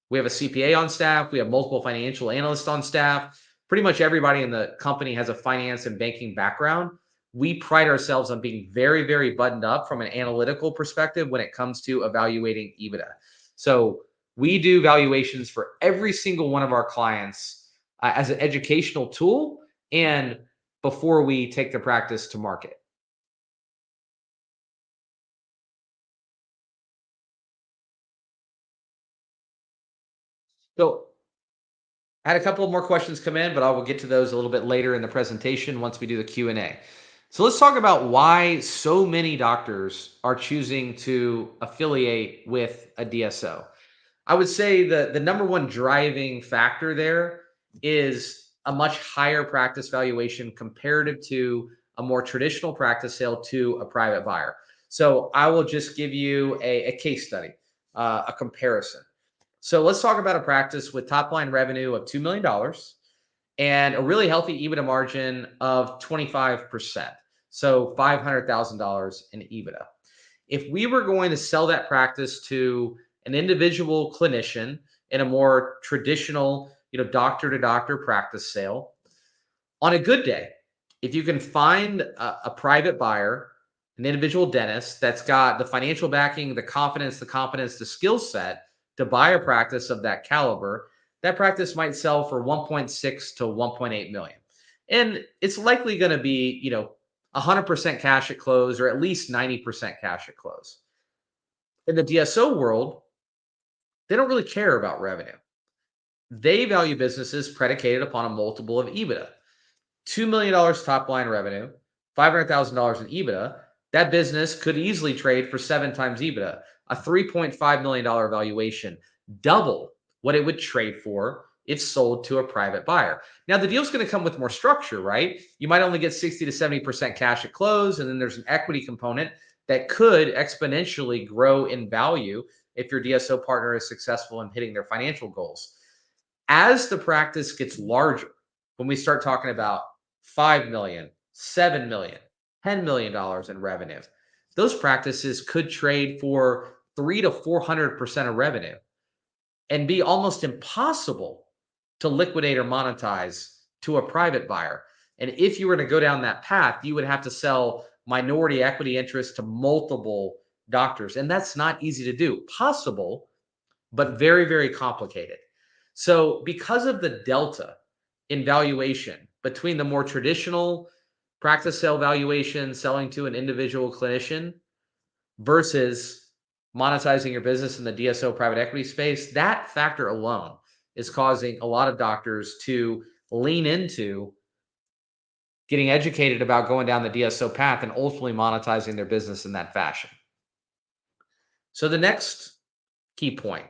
[SPEAKER 1] We have a CPA on staff. We have multiple financial analysts on staff. Pretty much everybody in the company has a finance and banking background. We pride ourselves on being very, very buttoned up from an analytical perspective when it comes to evaluating EBITDA. So we do valuations for every single one of our clients as an educational tool and before we take the practice to market. So I had a couple of more questions come in, but I will get to those a little bit later in the presentation once we do the Q&A. So let's talk about why so many doctors are choosing to affiliate with a DSO. I would say the number one driving factor there is a much higher practice valuation comparative to a more traditional practice sale to a private buyer. So I will just give you a case study, a comparison. So let's talk about a practice with top line revenue of $2 million and a really healthy EBITDA margin of 25%. So $500,000 in EBITDA. If we were going to sell that practice to an individual clinician in a more traditional, doctor to doctor practice sale, on a good day, if you can find a private buyer, an individual dentist that's got the financial backing, the confidence, the competence, the skill set to buy a practice of that caliber, that practice might sell for 1.6 to 1.8 million. And it's likely going to be, 100% cash at close or at least 90% cash at close. In the DSO world, they don't really care about revenue. They value businesses predicated upon a multiple of EBITDA. $2 million top line revenue, $500,000 in EBITDA, that business could easily trade for 7 times EBITDA, a $3.5 million valuation, double what it would trade for if sold to a private buyer. Now, the deal's going to come with more structure, right? You might only get 60 to 70% cash at close, and then there's an equity component that could exponentially grow in value if your DSO partner is successful in hitting their financial goals. As the practice gets larger, when we start talking about 5 million, 7 million, $10 million in revenue, those practices could trade for 3 to 400% of revenue and be almost impossible to liquidate or monetize to a private buyer. And if you were to go down that path, you would have to sell minority equity interest to multiple doctors. And that's not easy to do. Possible, but very, very complicated. So because of the delta in valuation between the more traditional practice sale valuation, selling to an individual clinician versus monetizing your business in the DSO private equity space, that factor alone is causing a lot of doctors to lean into getting educated about going down the DSO path and ultimately monetizing their business in that fashion. So the next key point,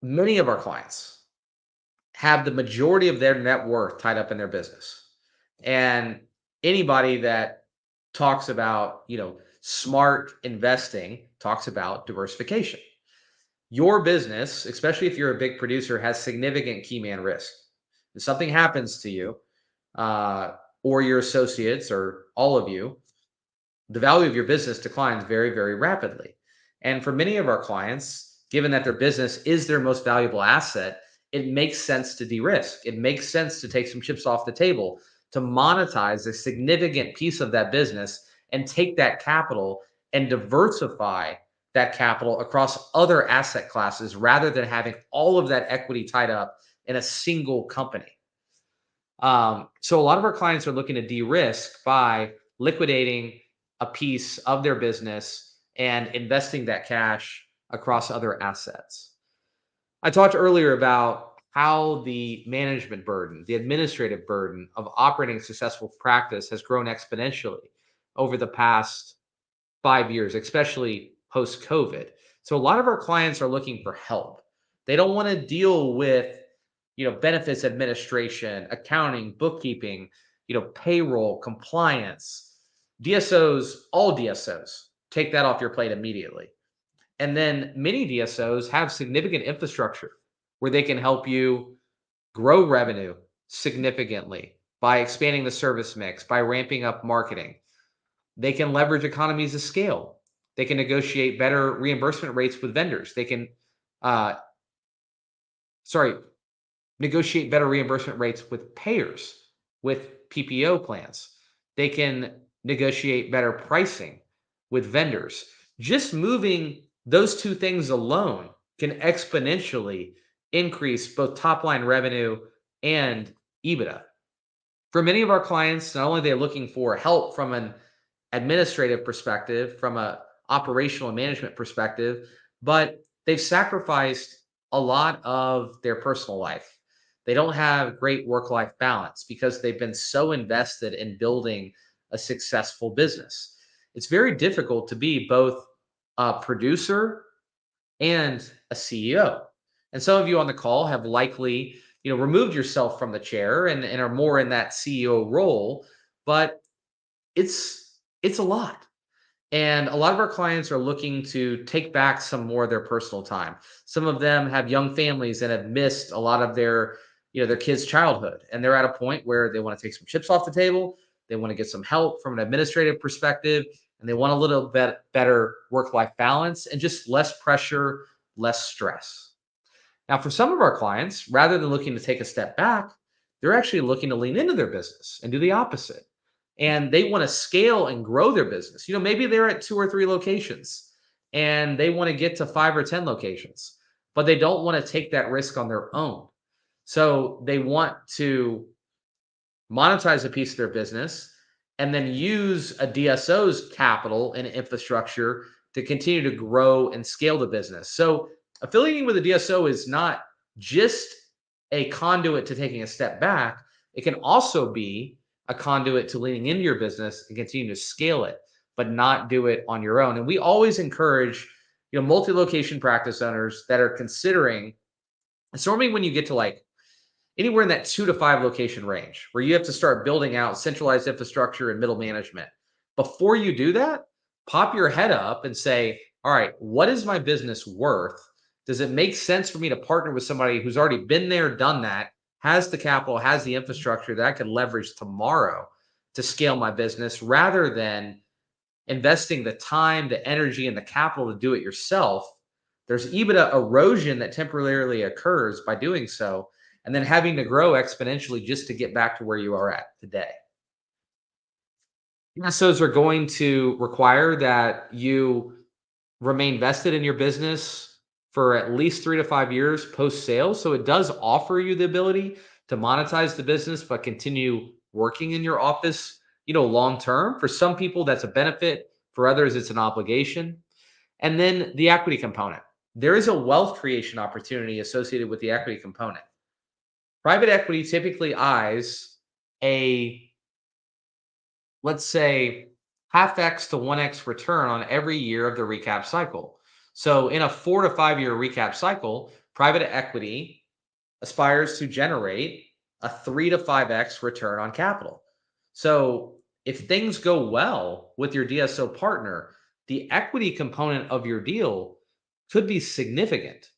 [SPEAKER 1] many of our clients have the majority of their net worth tied up in their business. And anybody that talks about, smart investing talks about diversification. Your business, especially if you're a big producer, has significant key man risk. If something happens to you, uh, or your associates, or all of you, the value of your business declines very, very rapidly. And for many of our clients, given that their business is their most valuable asset, it makes sense to de risk. It makes sense to take some chips off the table, to monetize a significant piece of that business and take that capital and diversify that capital across other asset classes rather than having all of that equity tied up in a single company. So a lot of our clients are looking to de-risk by liquidating a piece of their business and investing that cash across other assets. I talked earlier about how the management burden, the administrative burden of operating a successful practice has grown exponentially over the past 5 years, especially post COVID. So a lot of our clients are looking for help. They don't want to deal with, benefits administration, accounting, bookkeeping, payroll, compliance, DSOs, all DSOs. Take that off your plate immediately. And then many DSOs have significant infrastructure where they can help you grow revenue significantly by expanding the service mix, by ramping up marketing. They can leverage economies of scale. They can negotiate better reimbursement rates with vendors. They can, uh, sorry, negotiate better reimbursement rates with payers, with PPO plans. They can negotiate better pricing with vendors. Just moving those two things alone can exponentially increase both top line revenue and EBITDA. For many of our clients, not only are they looking for help from an administrative perspective, from a operational and management perspective, but they've sacrificed a lot of their personal life. They don't have great work-life balance because they've been so invested in building a successful business. It's very difficult to be both a producer and a CEO. And some of you on the call have likely, removed yourself from the chair and are more in that CEO role, but it's a lot. And a lot of our clients are looking to take back some more of their personal time. Some of them have young families and have missed a lot of their kids' childhood. And they're at a point where they want to take some chips off the table. They want to get some help from an administrative perspective, and they want a little bit better work-life balance and just less pressure, less stress. Now, for some of our clients, rather than looking to take a step back, they're actually looking to lean into their business and do the opposite. And they want to scale and grow their business. Maybe they're at 2 or 3 locations and they want to get to 5 or 10 locations, but they don't want to take that risk on their own. So they want to monetize a piece of their business and then use a DSO's capital and infrastructure to continue to grow and scale the business. So affiliating with a DSO is not just a conduit to taking a step back. It can also be a conduit to leaning into your business and continue to scale it, but not do it on your own. And we always encourage, multi-location practice owners that are considering, it's normally when you get to like anywhere in that 2 to 5 location range where you have to start building out centralized infrastructure and middle management. Before you do that, pop your head up and say, all right, what is my business worth? Does it make sense for me to partner with somebody who's already been there, done that, has the capital, has the infrastructure that I can leverage tomorrow to scale my business rather than investing the time, the energy, and the capital to do it yourself? There's EBITDA erosion that temporarily occurs by doing so, and then having to grow exponentially just to get back to where you are at today. DSOs are going to require that you remain vested in your business for at least 3 to 5 years post sales. So it does offer you the ability to monetize the business, but continue working in your office, long term. For some people, that's a benefit. For others, it's an obligation. And then the equity component. There is a wealth creation opportunity associated with the equity component. Private equity typically eyes a, let's say, half X to 1X return on every year of the recap cycle. So in a 4 to 5 year recap cycle, private equity aspires to generate a 3 to 5X return on capital. So if things go well with your DSO partner, the equity component of your deal could be significant.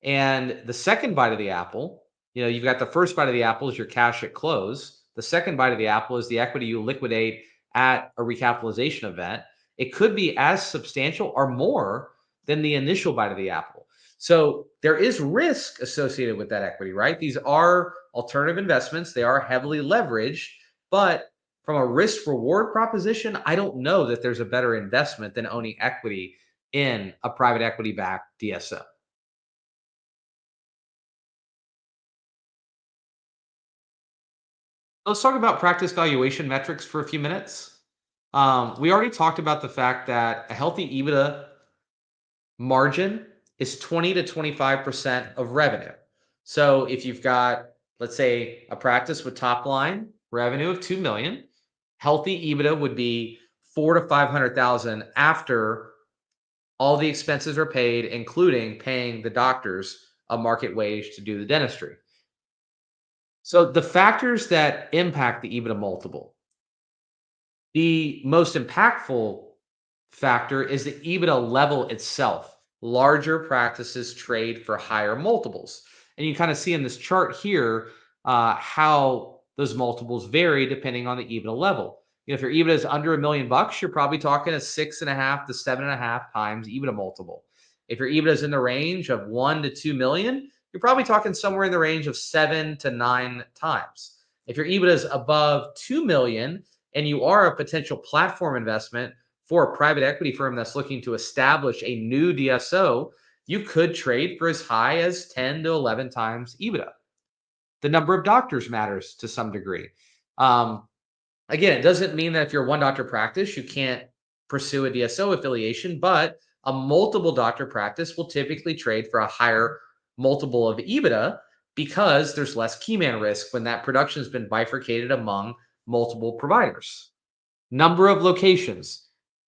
[SPEAKER 1] And the second bite of the apple, you've got the first bite of the apple is your cash at close. The second bite of the apple is the equity you liquidate at a recapitalization event. It could be as substantial or more than the initial bite of the apple. So there is risk associated with that equity, right? These are alternative investments. They are heavily leveraged, but from a risk reward proposition, I don't know that there's a better investment than owning equity in a private equity backed DSO. Let's talk about practice valuation metrics for a few minutes. We already talked about the fact that a healthy EBITDA margin is 20 to 25% of revenue. So if you've got, let's say, a practice with top line revenue of 2 million, healthy EBITDA would be 4 to 500,000 after all the expenses are paid, including paying the doctors a market wage to do the dentistry. So the factors that impact the EBITDA multiple. The most impactful factor is the EBITDA level itself. Larger practices trade for higher multiples. And you kind of see in this chart here how those multiples vary depending on the EBITDA level. If your EBITDA is under $1 million, you're probably talking a 6.5 to 7.5 times EBITDA multiple. If your EBITDA is in the range of 1 to 2 million, you're probably talking somewhere in the range of 7 to 9 times. If your EBITDA is above 2 million, and you are a potential platform investment for a private equity firm that's looking to establish a new DSO, you could trade for as high as 10 to 11 times EBITDA. The number of doctors matters to some degree. Um, Again, it doesn't mean that if you're a one doctor practice, you can't pursue a DSO affiliation, but a multiple doctor practice will typically trade for a higher multiple of EBITDA because there's less key man risk when that production has been bifurcated among multiple providers. Number of locations.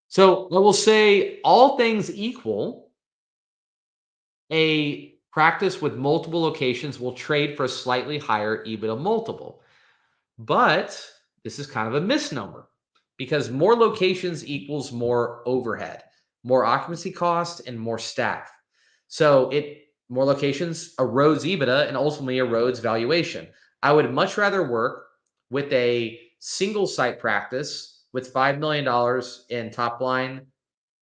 [SPEAKER 1] So I will say, all things equal, a practice with multiple locations will trade for a slightly higher EBITDA multiple. But this is kind of a misnomer because more locations equals more overhead, more occupancy cost, and more staff. So it more locations erodes EBITDA and ultimately erodes valuation. I would much rather work with a single site practice with $5 million in top line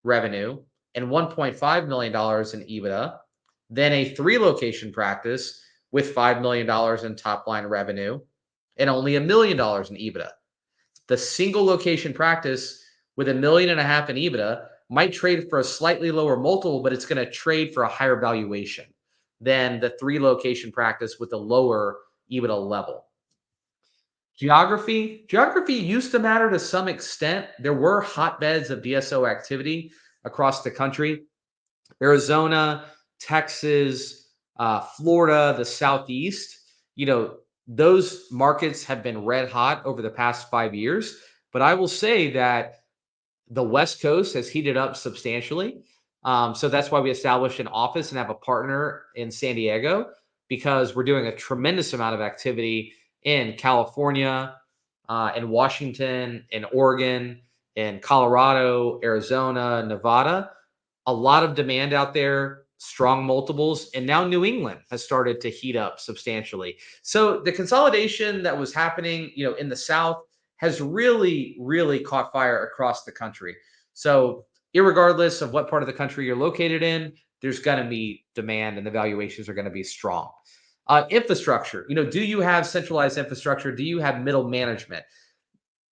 [SPEAKER 1] revenue and $1.5 million in EBITDA than a three location practice with $5 million in top line revenue and only $1 million in EBITDA. The single location practice with $1.5 million in EBITDA might trade for a slightly lower multiple, but it's going to trade for a higher valuation than the three location practice with a lower EBITDA level. Geography used to matter to some extent. There were hotbeds of DSO activity across the country. Arizona, Texas, Florida, the Southeast, those markets have been red hot over the past 5 years. But I will say that the West Coast has heated up substantially. So that's why we established an office and have a partner in San Diego because we're doing a tremendous amount of activity in California, in Washington, in Oregon, in Colorado, Arizona, Nevada. A lot of demand out there, strong multiples, and now New England has started to heat up substantially. So the consolidation that was happening, in the South has really, really caught fire across the country. So irregardless of what part of the country you're located in, there's going to be demand and the valuations are going to be strong. Infrastructure, do you have centralized infrastructure? Do you have middle management?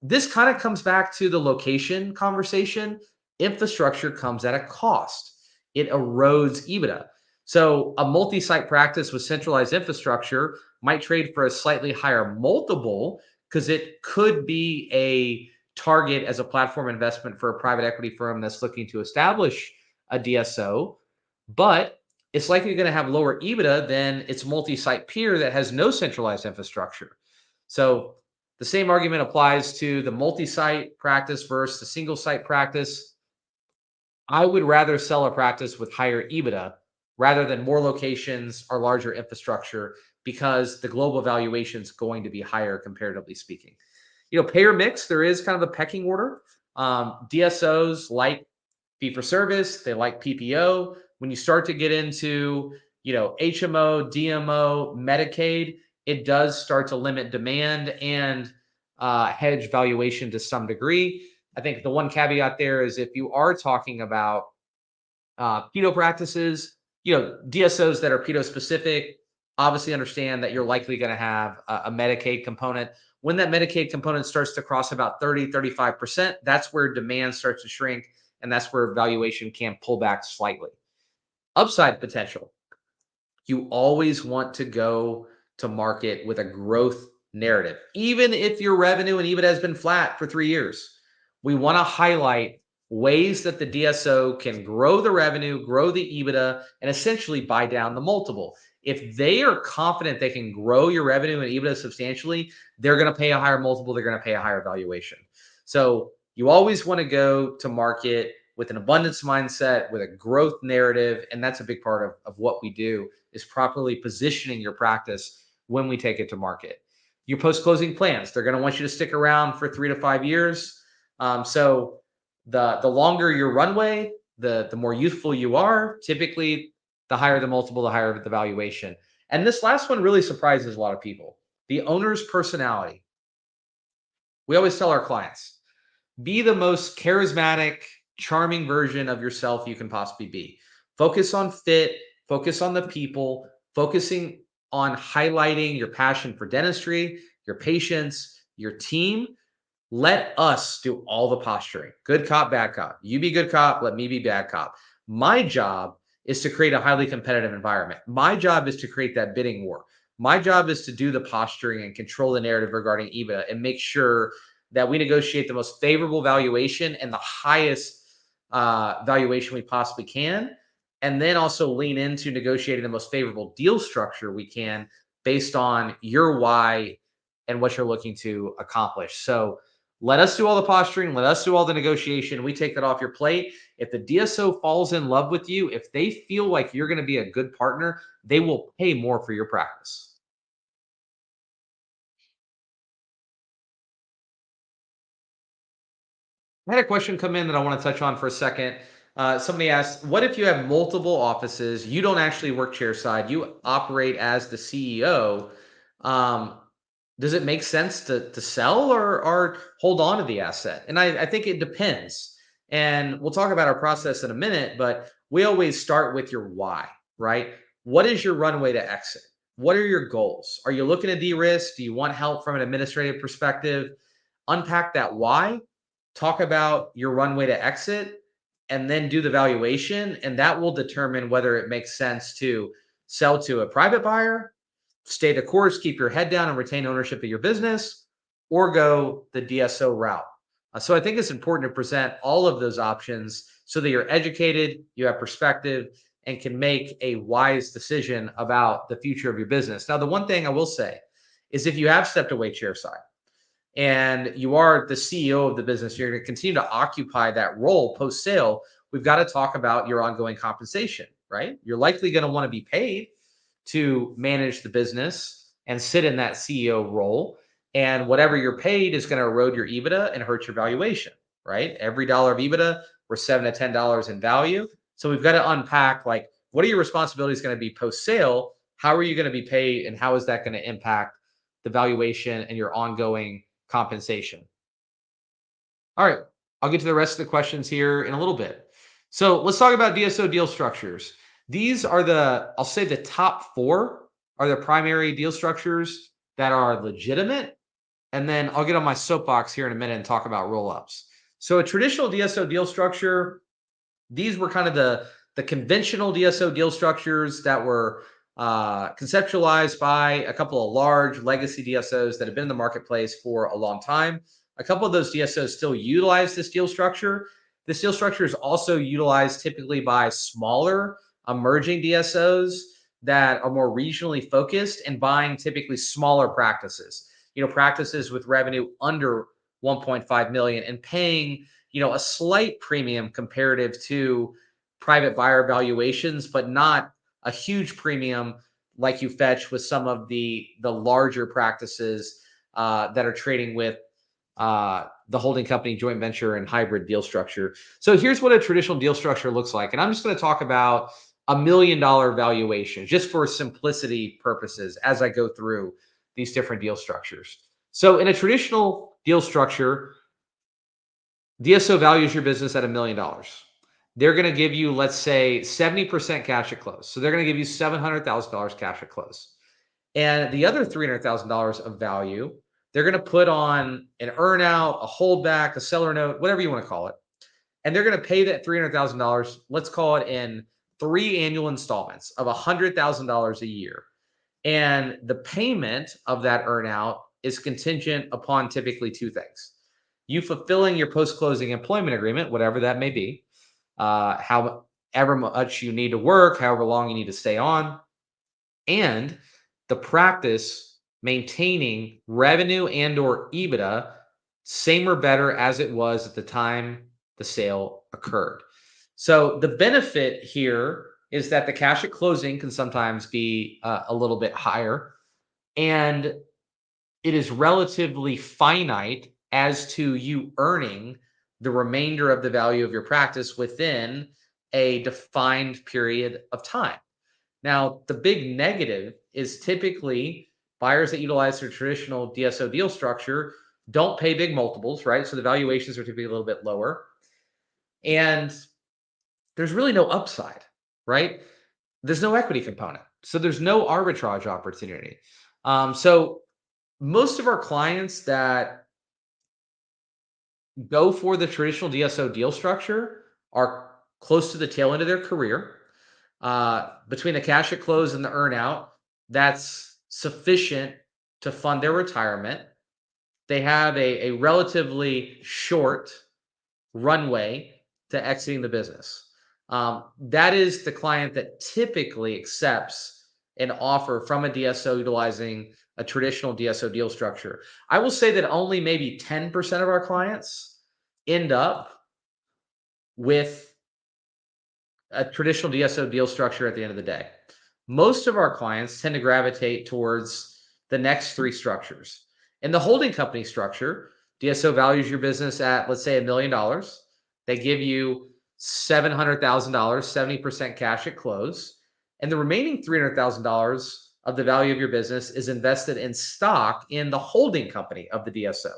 [SPEAKER 1] This kind of comes back to the location conversation. Infrastructure comes at a cost. It erodes EBITDA. So a multi-site practice with centralized infrastructure might trade for a slightly higher multiple because it could be a target as a platform investment for a private equity firm that's looking to establish a DSO, but it's likely going to have lower EBITDA than its multi-site peer that has no centralized infrastructure. So the same argument applies to the multi-site practice versus the single site practice. I would rather sell a practice with higher EBITDA rather than more locations or larger infrastructure because the global valuation is going to be higher comparatively speaking. Payer mix, there is kind of a pecking order. DSOs like fee for service, they like PPO, When you start to get into, HMO, DMO, Medicaid, it does start to limit demand and hedge valuation to some degree. I think the one caveat there is if you are talking about pedo practices, DSOs that are pedo specific, obviously understand that you're likely going to have a Medicaid component. When that Medicaid component starts to cross about 30-35%, that's where demand starts to shrink. And that's where valuation can pull back slightly. Upside potential. You always want to go to market with a growth narrative, even if your revenue and EBITDA has been flat for 3 years. We want to highlight ways that the DSO can grow the revenue, grow the EBITDA, and essentially buy down the multiple. If they are confident they can grow your revenue and EBITDA substantially, they're going to pay a higher multiple, they're going to pay a higher valuation. So you always want to go to market with an abundance mindset, with a growth narrative. And that's a big part of what we do, is properly positioning your practice when we take it to market. Your post-closing plans, they're going to want you to stick around for 3 to 5 years. So the longer your runway, the more youthful you are, typically the higher the multiple, the higher the valuation. And this last one really surprises a lot of people. The owner's personality. We always tell our clients, be the most charismatic, charming version of yourself you can possibly be. Focus on fit, focus on the people, focusing on highlighting your passion for dentistry, your patients, your team. Let us do all the posturing. Good cop, bad cop. You be good cop, let me be bad cop. My job is to create a highly competitive environment. My job is to create that bidding war. My job is to do the posturing and control the narrative regarding EBITDA and make sure that we negotiate the most favorable valuation and the highest valuation we possibly can. And then also lean into negotiating the most favorable deal structure we can based on your why and what you're looking to accomplish. So let us do all the posturing. Let us do all the negotiation. We take that off your plate. If the DSO falls in love with you, if they feel like you're going to be a good partner, they will pay more for your practice. I had a question come in that I want to touch on for a second. Somebody asked, what if you have multiple offices? You don't actually work chairside, you operate as the CEO. Um, does it make sense to sell or hold on to the asset? And I think it depends. And we'll talk about our process in a minute, but we always start with your why, right? What is your runway to exit? What are your goals? Are you looking to de-risk? Do you want help from an administrative perspective? Unpack that why, talk about your runway to exit, and then do the valuation. And that will determine whether it makes sense to sell to a private buyer, stay the course, keep your head down and retain ownership of your business, or go the DSO route. So I think it's important to present all of those options so that you're educated, you have perspective, and can make a wise decision about the future of your business. Now, the one thing I will say is if you have stepped away chairside and you are the CEO of the business, you're going to continue to occupy that role post sale. We've got to talk about your ongoing compensation, right? You're likely going to want to be paid to manage the business and sit in that CEO role. And whatever you're paid is going to erode your EBITDA and hurt your valuation, right? Every dollar of EBITDA, we're $7 to $10 in value. So we've got to unpack, like, what are your responsibilities going to be post sale? How are you going to be paid? And how is that going to impact the valuation and your ongoing compensation? All right, I'll get to the rest of the questions here in a little bit. So let's talk about DSO deal structures. These are I'll say the top four are the primary deal structures that are legitimate. And then I'll get on my soapbox here in a minute and talk about roll-ups. So a traditional DSO deal structure, these were kind of the conventional DSO deal structures that were conceptualized by a couple of large legacy DSOs that have been in the marketplace for a long time. A couple of those DSOs still utilize this deal structure. This deal structure is also utilized typically by smaller emerging DSOs that are more regionally focused and buying typically smaller practices, practices with revenue under 1.5 million and paying, a slight premium comparative to private buyer valuations, but not a huge premium like you fetch with some of the larger practices that are trading with the holding company, joint venture, and hybrid deal structure. So here's what a traditional deal structure looks like. And I'm just going to talk about $1 million valuation, just for simplicity purposes as I go through these different deal structures. So in a traditional deal structure, DSO values your business at $1 million. They're going to give you, let's say, 70% cash at close. So they're going to give you $700,000 cash at close. And the other $300,000 of value, they're going to put on an earnout, a holdback, a seller note, whatever you want to call it. And they're going to pay that $300,000, let's call it in 3 annual installments of $100,000 a year. And the payment of that earnout is contingent upon typically 2 things. You fulfilling your post-closing employment agreement, whatever that may be, however much you need to work, however long you need to stay on, and the practice maintaining revenue and or EBITDA same or better as it was at the time the sale occurred. So the benefit here is that the cash at closing can sometimes be a little bit higher, and it is relatively finite as to you earning the remainder of the value of your practice within a defined period of time. Now, the big negative is typically buyers that utilize their traditional DSO deal structure don't pay big multiples, right? So the valuations are typically a little bit lower. And there's really no upside, right? There's no equity component. So there's no arbitrage opportunity. So most of our clients that go for the traditional DSO deal structure are close to the tail end of their career. Between the cash at close and the earnout, that's sufficient to fund their retirement. They have a relatively short runway to exiting the business. That is the client that typically accepts an offer from a DSO utilizing a traditional DSO deal structure. I will say that only maybe 10% of our clients end up with a traditional DSO deal structure at the end of the day. Most of our clients tend to gravitate towards the next 3 structures. In the holding company structure, DSO values your business at, let's say, $1 million. They give you $700,000, 70% cash at close. And the remaining $300,000 of the value of your business is invested in stock in the holding company of the DSO.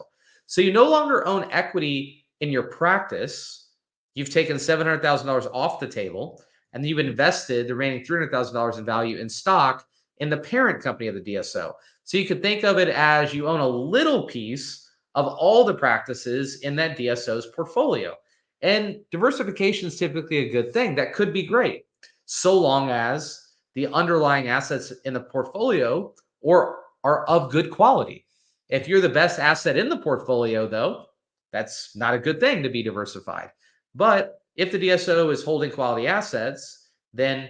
[SPEAKER 1] So you no longer own equity in your practice. You've taken $700,000 off the table, and you've invested the remaining $300,000 in value in stock in the parent company of the DSO. So you could think of it as you own a little piece of all the practices in that DSO's portfolio. And diversification is typically a good thing. That could be great, so long as the underlying assets in the portfolio are of good quality. If you're the best asset in the portfolio, though, that's not a good thing to be diversified. But if the DSO is holding quality assets, then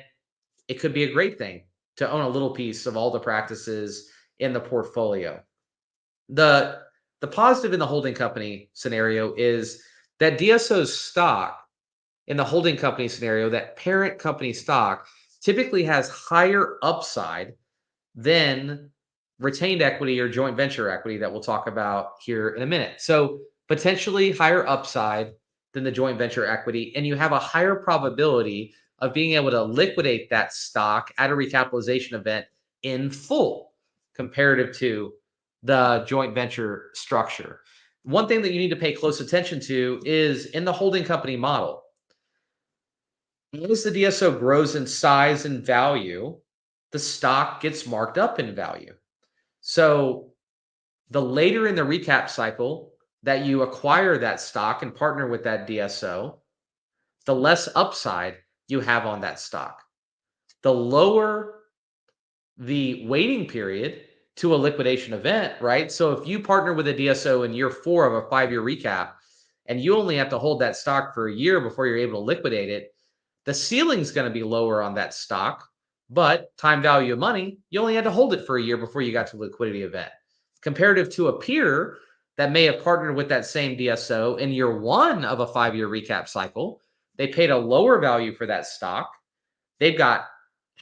[SPEAKER 1] it could be a great thing to own a little piece of all the practices in the portfolio. The positive in the holding company scenario is that DSO's stock in the holding company scenario, that parent company stock typically has higher upside than retained equity or joint venture equity that we'll talk about here in a minute. So potentially higher upside than the joint venture equity, and you have a higher probability of being able to liquidate that stock at a recapitalization event in full comparative to the joint venture structure. One thing that you need to pay close attention to is in the holding company model, as the DSO grows in size and value, the stock gets marked up in value. So the later in the recap cycle that you acquire that stock and partner with that DSO, the less upside you have on that stock. The lower the waiting period to a liquidation event, right? So if you partner with a DSO in year 4 of a 5-year recap, and you only have to hold that stock for a year before you're able to liquidate it, the ceiling's going to be lower on that stock, but time value of money, you only had to hold it for a year before you got to the liquidity event. Comparative to a peer that may have partnered with that same DSO in year 1 of a 5-year recap cycle, they paid a lower value for that stock. They've got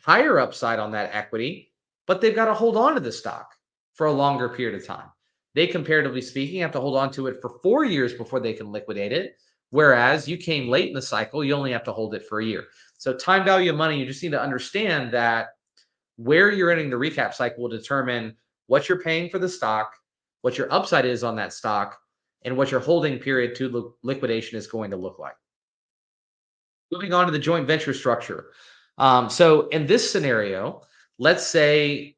[SPEAKER 1] higher upside on that equity, but they've got to hold on to the stock for a longer period of time. They, comparatively speaking, have to hold on to it for 4 years before they can liquidate it. Whereas you came late in the cycle, you only have to hold it for a year. So time value of money, you just need to understand that where you're entering the recap cycle will determine what you're paying for the stock, what your upside is on that stock, and what your holding period to liquidation is going to look like. Moving on to the joint venture structure. So in this scenario, let's say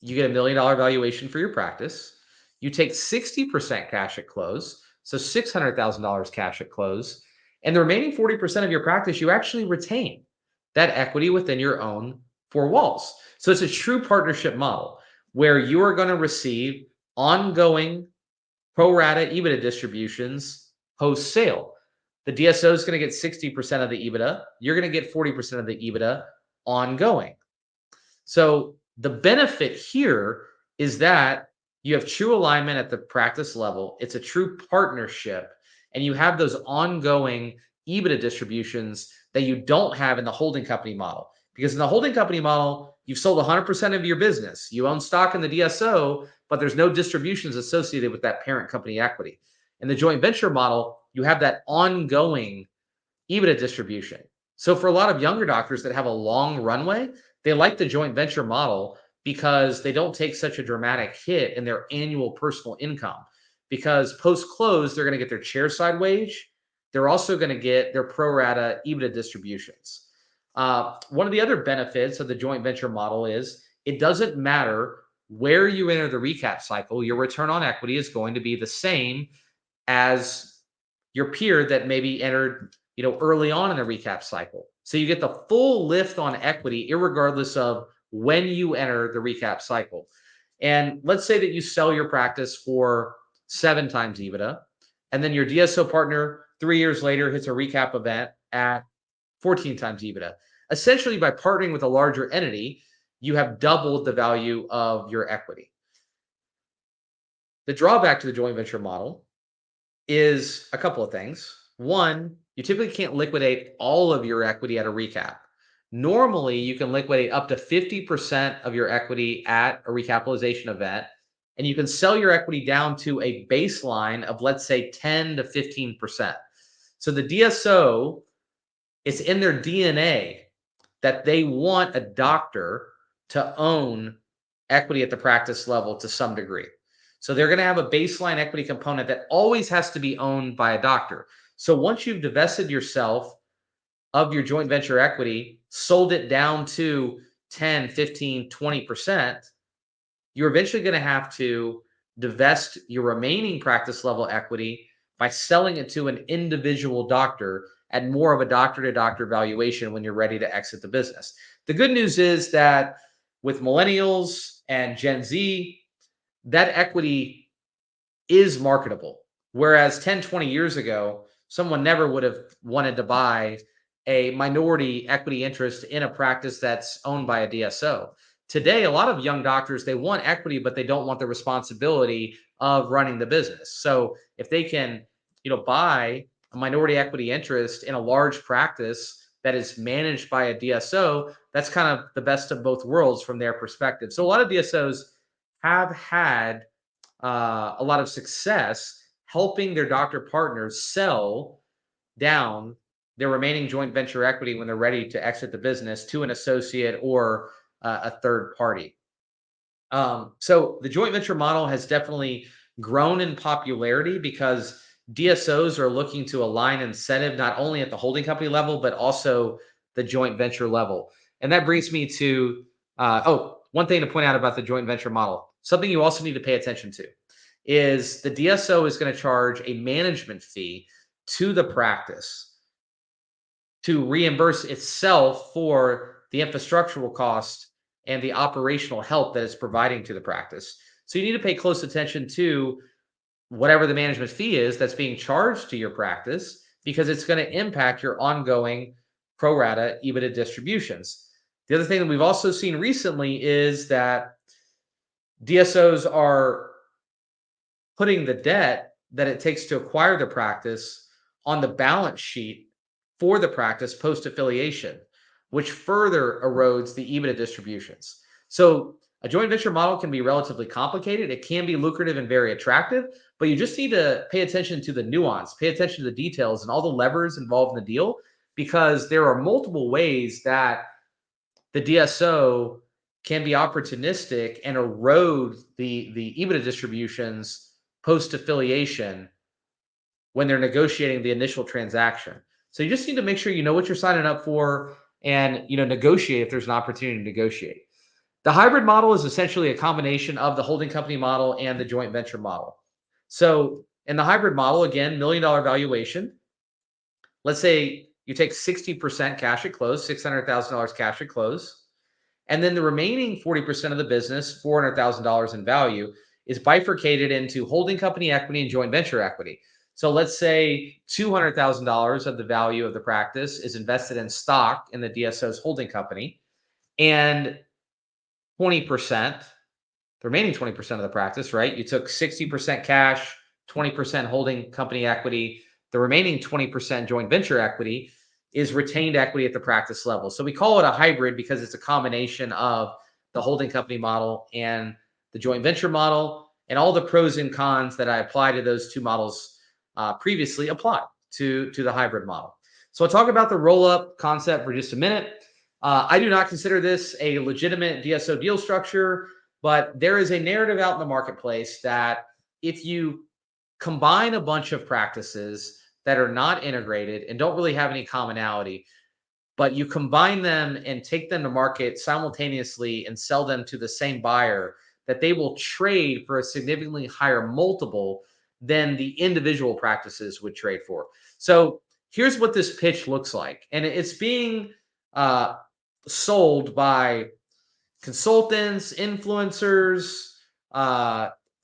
[SPEAKER 1] you get $1 million valuation for your practice. You take 60% cash at close, so $600,000 cash at close, and the remaining 40% of your practice, you actually retain that equity within your own four walls. So it's a true partnership model where you are going to receive ongoing pro rata EBITDA distributions post sale. The DSO is going to get 60% of the EBITDA. You're going to get 40% of the EBITDA ongoing. So the benefit here is that you have true alignment at the practice level. It's a true partnership, and you have those ongoing EBITDA distributions that you don't have in the holding company model. Because in the holding company model, you've sold 100% of your business. You own stock in the DSO, but there's no distributions associated with that parent company equity. In the joint venture model, you have that ongoing EBITDA distribution. So for a lot of younger doctors that have a long runway, they like the joint venture model because they don't take such a dramatic hit in their annual personal income. Because post close, they're going to get their chairside wage. They're also going to get their pro rata EBITDA distributions. One of the other benefits of the joint venture model is it doesn't matter where you enter the recap cycle, your return on equity is going to be the same as your peer that maybe entered early on in the recap cycle. So you get the full lift on equity, irregardless of when you enter the recap cycle. And let's say that you sell your practice for 7 times EBITDA, and then your DSO partner 3 years later hits a recap event at 14 times EBITDA. Essentially, by partnering with a larger entity, you have doubled the value of your equity. The drawback to the joint venture model is a couple of things. One, you typically can't liquidate all of your equity at a recap. Normally, you can liquidate up to 50% of your equity at a recapitalization event, and you can sell your equity down to a baseline of, let's say, 10 to 15%. So the DSO, it's in their DNA that they want a doctor to own equity at the practice level to some degree. So they're going to have a baseline equity component that always has to be owned by a doctor. So once you've divested yourself of your joint venture equity, sold it down to 10, 15, 20%, you're eventually going to have to divest your remaining practice level equity by selling it to an individual doctor at more of a doctor to doctor valuation when you're ready to exit the business. The good news is that with millennials and Gen Z, that equity is marketable. Whereas 10, 20 years ago, someone never would have wanted to buy a minority equity interest in a practice that's owned by a DSO. Today, a lot of young doctors, they want equity, but they don't want the responsibility of running the business. So if they can, buy a minority equity interest in a large practice that is managed by a DSO, that's kind of the best of both worlds from their perspective. So a lot of DSOs have had a lot of success helping their doctor partners sell down their remaining joint venture equity when they're ready to exit the business to an associate or a third party. So the joint venture model has definitely grown in popularity because DSOs are looking to align incentive not only at the holding company level, but also the joint venture level. And that brings me to, one thing to point out about the joint venture model. Something you also need to pay attention to is the DSO is going to charge a management fee to the practice to reimburse itself for the infrastructural cost and the operational help that it's providing to the practice. So you need to pay close attention to whatever the management fee is that's being charged to your practice, because it's going to impact your ongoing pro rata EBITDA distributions. The other thing that we've also seen recently is that DSOs are putting the debt that it takes to acquire the practice on the balance sheet for the practice post affiliation, which further erodes the EBITDA distributions. So a joint venture model can be relatively complicated. It can be lucrative and very attractive, but you just need to pay attention to the nuance, pay attention to the details and all the levers involved in the deal because there are multiple ways that the DSO can be opportunistic and erode the EBITDA distributions post affiliation when they're negotiating the initial transaction. So you just need to make sure you know what you're signing up for and negotiate if there's an opportunity to negotiate. The hybrid model is essentially a combination of the holding company model and the joint venture model. So in the hybrid model, again, $1 million valuation. Let's say you take 60% cash at close, $600,000 cash at close. And then the remaining 40% of the business, $400,000 in value, is bifurcated into holding company equity and joint venture equity. So let's say $200,000 of the value of the practice is invested in stock in the DSO's holding company, and 20%, the remaining 20% of the practice, right? You took 60% cash, 20% holding company equity. The remaining 20% joint venture equity is retained equity at the practice level. So we call it a hybrid because it's a combination of the holding company model and the joint venture model, and all the pros and cons that I apply to those two models previously apply to the hybrid model. So I'll talk about the roll-up concept for just a minute. I do not consider this a legitimate DSO deal structure, but there is a narrative out in the marketplace that if you combine a bunch of practices that are not integrated and don't really have any commonality, but you combine them and take them to market simultaneously and sell them to the same buyer, that they will trade for a significantly higher multiple than the individual practices would trade for. So here's what this pitch looks like. And it's being sold by consultants, influencers.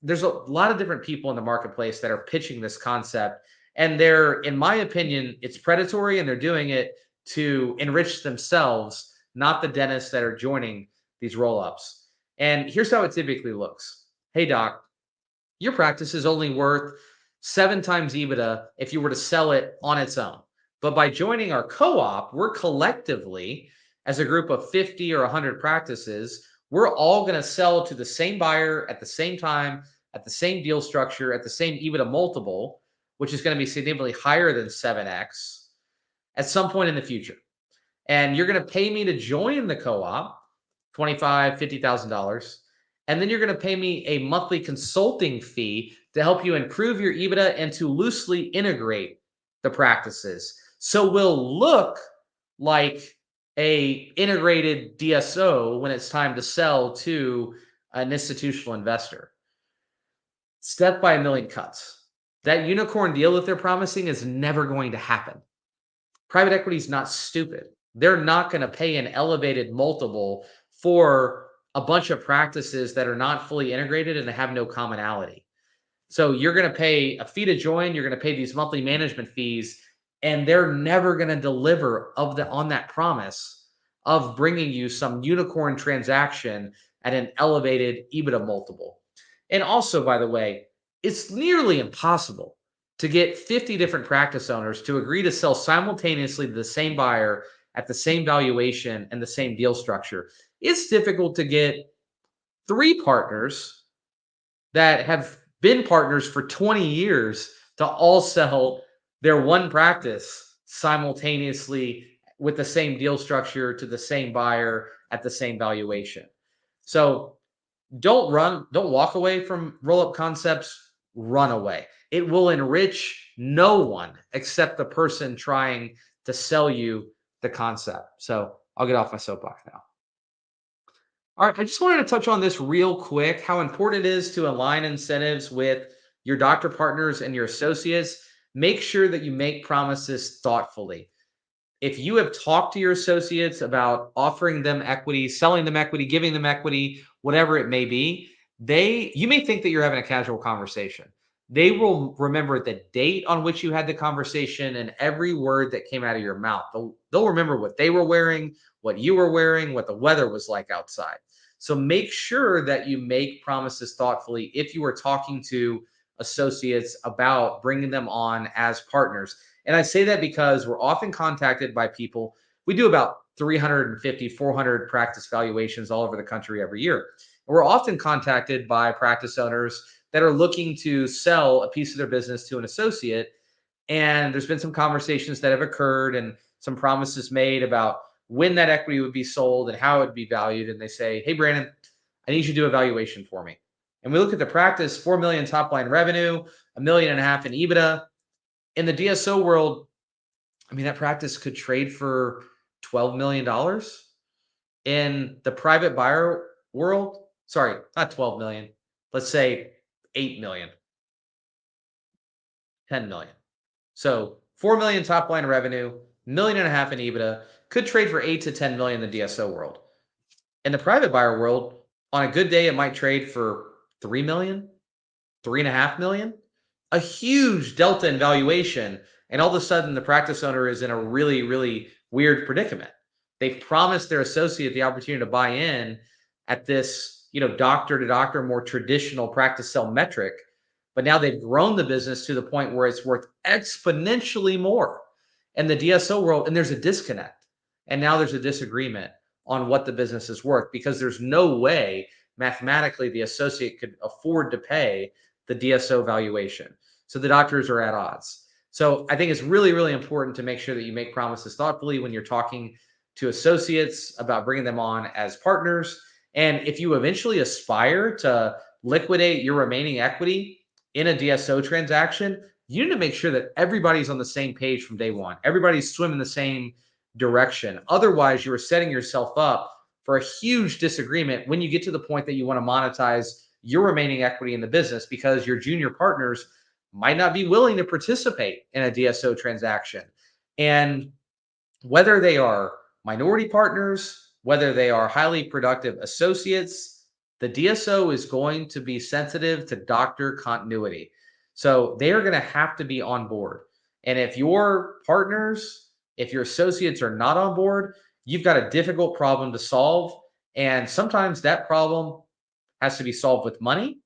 [SPEAKER 1] There's a lot of different people in the marketplace that are pitching this concept. And they're, in my opinion, it's predatory, and they're doing it to enrich themselves, not the dentists that are joining these roll-ups. And here's how it typically looks. Hey, doc, your practice is only worth 7 times EBITDA if you were to sell it on its own. But by joining our co-op, we're collectively, as a group of 50 or 100 practices, we're all going to sell to the same buyer at the same time, at the same deal structure, at the same EBITDA multiple, which is going to be significantly higher than 7x at some point in the future. And you're going to pay me to join the co-op, $25,000, $50,000. And then you're going to pay me a monthly consulting fee to help you improve your EBITDA and to loosely integrate the practices. So we'll look like a integrated DSO when it's time to sell to an institutional investor. It's death by a million cuts. That unicorn deal that they're promising is never going to happen. Private equity is not stupid. They're not going to pay an elevated multiple for a bunch of practices that are not fully integrated and have no commonality. So you're going to pay a fee to join, you're going to pay these monthly management fees, and they're never going to deliver on that promise of bringing you some unicorn transaction at an elevated EBITDA multiple. And also, by the way, it's nearly impossible to get 50 different practice owners to agree to sell simultaneously to the same buyer at the same valuation and the same deal structure. It's difficult to get 3 partners that have been partners for 20 years to all sell their one practice simultaneously with the same deal structure to the same buyer at the same valuation. So don't walk away from roll-up concepts, run away. It will enrich no one except the person trying to sell you the concept. So I'll get off my soapbox now. All right, I just wanted to touch on this real quick, how important it is to align incentives with your doctor partners and your associates. Make sure that you make promises thoughtfully. If you have talked to your associates about offering them equity, selling them equity, giving them equity, whatever it may be, you may think that you're having a casual conversation. They will remember the date on which you had the conversation and every word that came out of your mouth. They'll remember what they were wearing, what you were wearing, what the weather was like outside. So make sure that you make promises thoughtfully if you are talking to associates about bringing them on as partners. And I say that because we're often contacted by people. We do about 350, 400 practice valuations all over the country every year. We're often contacted by practice owners that are looking to sell a piece of their business to an associate. And there's been some conversations that have occurred, and some promises made about when that equity would be sold and how it would be valued. And they say, hey, Brandon, I need you to do a valuation for me. And we look at the practice, 4 million top line revenue, 1.5 million in EBITDA. In the DSO world, I mean, that practice could trade for $12 million. In the private buyer world, sorry, not 12 million, let's say 8 million, 10 million. So 4 million top line revenue, 1.5 million in EBITDA, could trade for 8 to 10 million in the DSO world. In the private buyer world, on a good day, it might trade for 3 million, 3.5 million, a huge delta in valuation. And all of a sudden, the practice owner is in a really, really weird predicament. They've promised their associate the opportunity to buy in at this, doctor to doctor, more traditional practice sell metric. But now they've grown the business to the point where it's worth exponentially more in the DSO world. And there's a disconnect. And now there's a disagreement on what the business is worth because there's no way mathematically the associate could afford to pay the DSO valuation. So the doctors are at odds. So I think it's really, really important to make sure that you make promises thoughtfully when you're talking to associates about bringing them on as partners. And if you eventually aspire to liquidate your remaining equity in a DSO transaction, you need to make sure that everybody's on the same page from day one. Everybody's swimming the same direction. Otherwise, you are setting yourself up for a huge disagreement when you get to the point that you want to monetize your remaining equity in the business because your junior partners might not be willing to participate in a DSO transaction. And whether they are minority partners, whether they are highly productive associates, the DSO is going to be sensitive to doctor continuity. So they are going to have to be on board. And if your partners, if your associates are not on board, you've got a difficult problem to solve. And sometimes that problem has to be solved with money,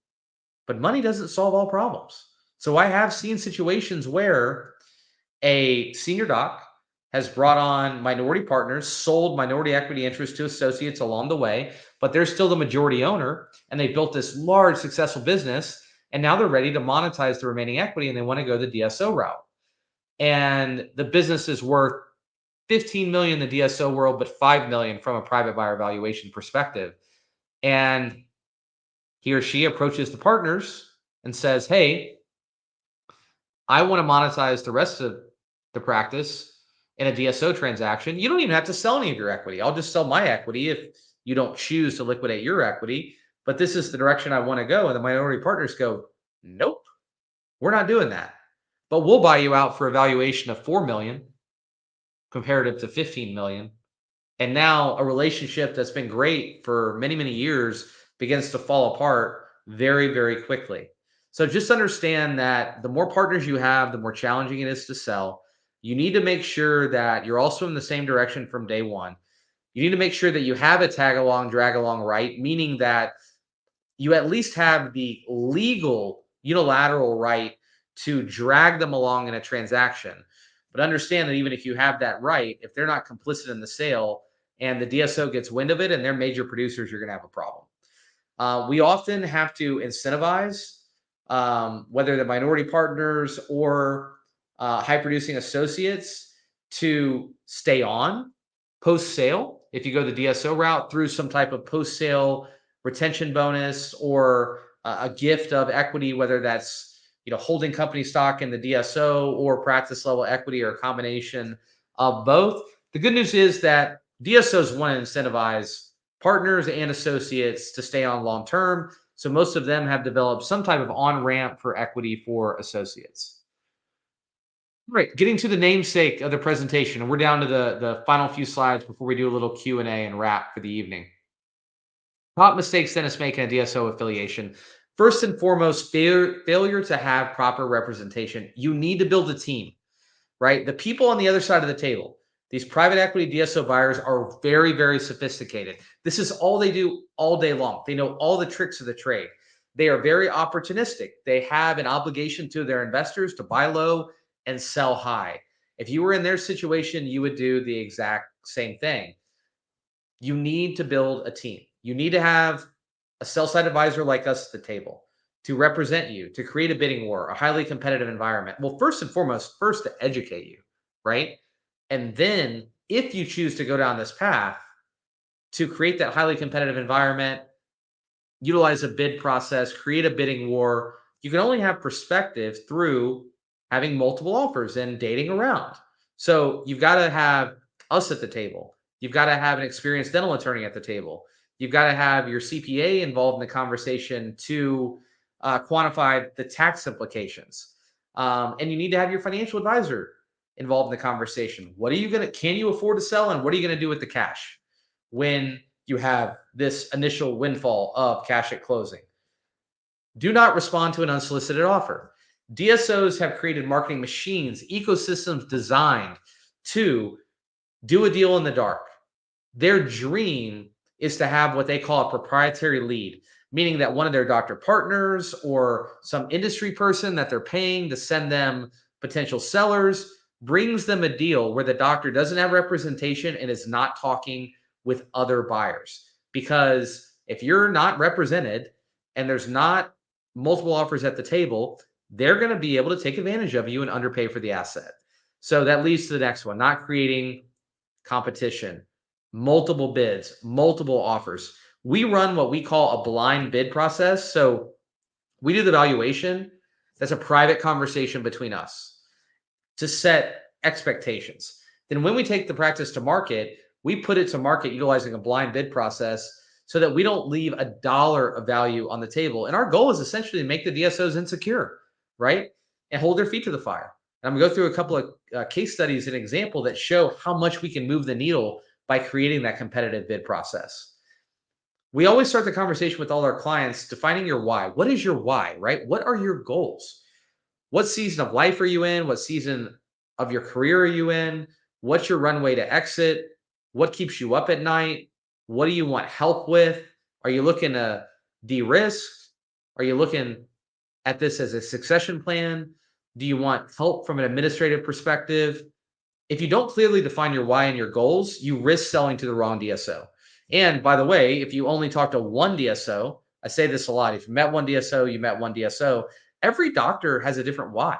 [SPEAKER 1] but money doesn't solve all problems. So I have seen situations where a senior doc has brought on minority partners, sold minority equity interest to associates along the way, but they're still the majority owner and they built this large successful business and now they're ready to monetize the remaining equity and they want to go the DSO route. And the business is worth 15 million in the DSO world, but 5 million from a private buyer valuation perspective. And he or she approaches the partners and says, hey, I want to monetize the rest of the practice in a DSO transaction. You don't even have to sell any of your equity. I'll just sell my equity if you don't choose to liquidate your equity. But this is the direction I want to go. And the minority partners go, nope, we're not doing that. But we'll buy you out for a valuation of 4 million comparative to 15 million. And now a relationship that's been great for many, many years begins to fall apart very, very quickly. So just understand that the more partners you have, the more challenging it is to sell. You need to make sure that you're also in the same direction from day one. You need to make sure that you have a tag along, drag along right, meaning that you at least have the legal unilateral right to drag them along in a transaction. But understand that even if you have that right, if they're not complicit in the sale and the DSO gets wind of it and they're major producers, you're going to have a problem. We often have to incentivize whether the minority partners or high producing associates to stay on post sale. If you go the DSO route through some type of post sale retention bonus or a gift of equity, whether that's holding company stock in the DSO or practice level equity or a combination of both. The good news is that DSOs want to incentivize partners and associates to stay on long term. So most of them have developed some type of on ramp for equity for associates. All right, getting to the namesake of the presentation, and we're down to the final few slides before we do a little Q&A and wrap for the evening. Top mistakes dentists make in a DSO affiliation. First and foremost, failure to have proper representation. You need to build a team, right? The people on the other side of the table, these private equity DSO buyers are very, very sophisticated. This is all they do all day long. They know all the tricks of the trade. They are very opportunistic. They have an obligation to their investors to buy low and sell high. If you were in their situation, you would do the exact same thing. You need to build a team. You need to have a sell side advisor like us at the table to represent you, to create a bidding war, a highly competitive environment. Well, first and foremost, first to educate you, right? And then if you choose to go down this path to create that highly competitive environment, utilize a bid process, create a bidding war, you can only have perspective through having multiple offers and dating around. So you've got to have us at the table. You've got to have an experienced dental attorney at the table. You've got to have your CPA involved in the conversation to quantify the tax implications. And you need to have your financial advisor involved in the conversation. What are you going to, can you afford to sell? And what are you going to do with the cash when you have this initial windfall of cash at closing? Do not respond to an unsolicited offer. DSOs have created marketing machines, ecosystems designed to do a deal in the dark. Their dream is to have what they call a proprietary lead, meaning that one of their doctor partners or some industry person that they're paying to send them potential sellers brings them a deal where the doctor doesn't have representation and is not talking with other buyers. Because if you're not represented and there's not multiple offers at the table, they're going to be able to take advantage of you and underpay for the asset. So that leads to the next one, not creating competition, multiple bids, multiple offers. We run what we call a blind bid process. So we do the valuation. That's a private conversation between us to set expectations. Then when we take the practice to market, we put it to market utilizing a blind bid process so that we don't leave a dollar of value on the table. And our goal is essentially to make the DSOs insecure, right? And hold their feet to the fire. And I'm going to go through a couple of case studies and example that show how much we can move the needle by creating that competitive bid process. We always start the conversation with all our clients defining your why. What is your why, right? What are your goals? What season of life are you in? What season of your career are you in? What's your runway to exit? What keeps you up at night? What do you want help with? Are you looking to de-risk? Are you looking at this as a succession plan? Do you want help from an administrative perspective? If you don't clearly define your why and your goals, you risk selling to the wrong DSO. And by the way, if you only talk to one DSO, I say this a lot. If you met one DSO, you met one DSO. Every doctor has a different why.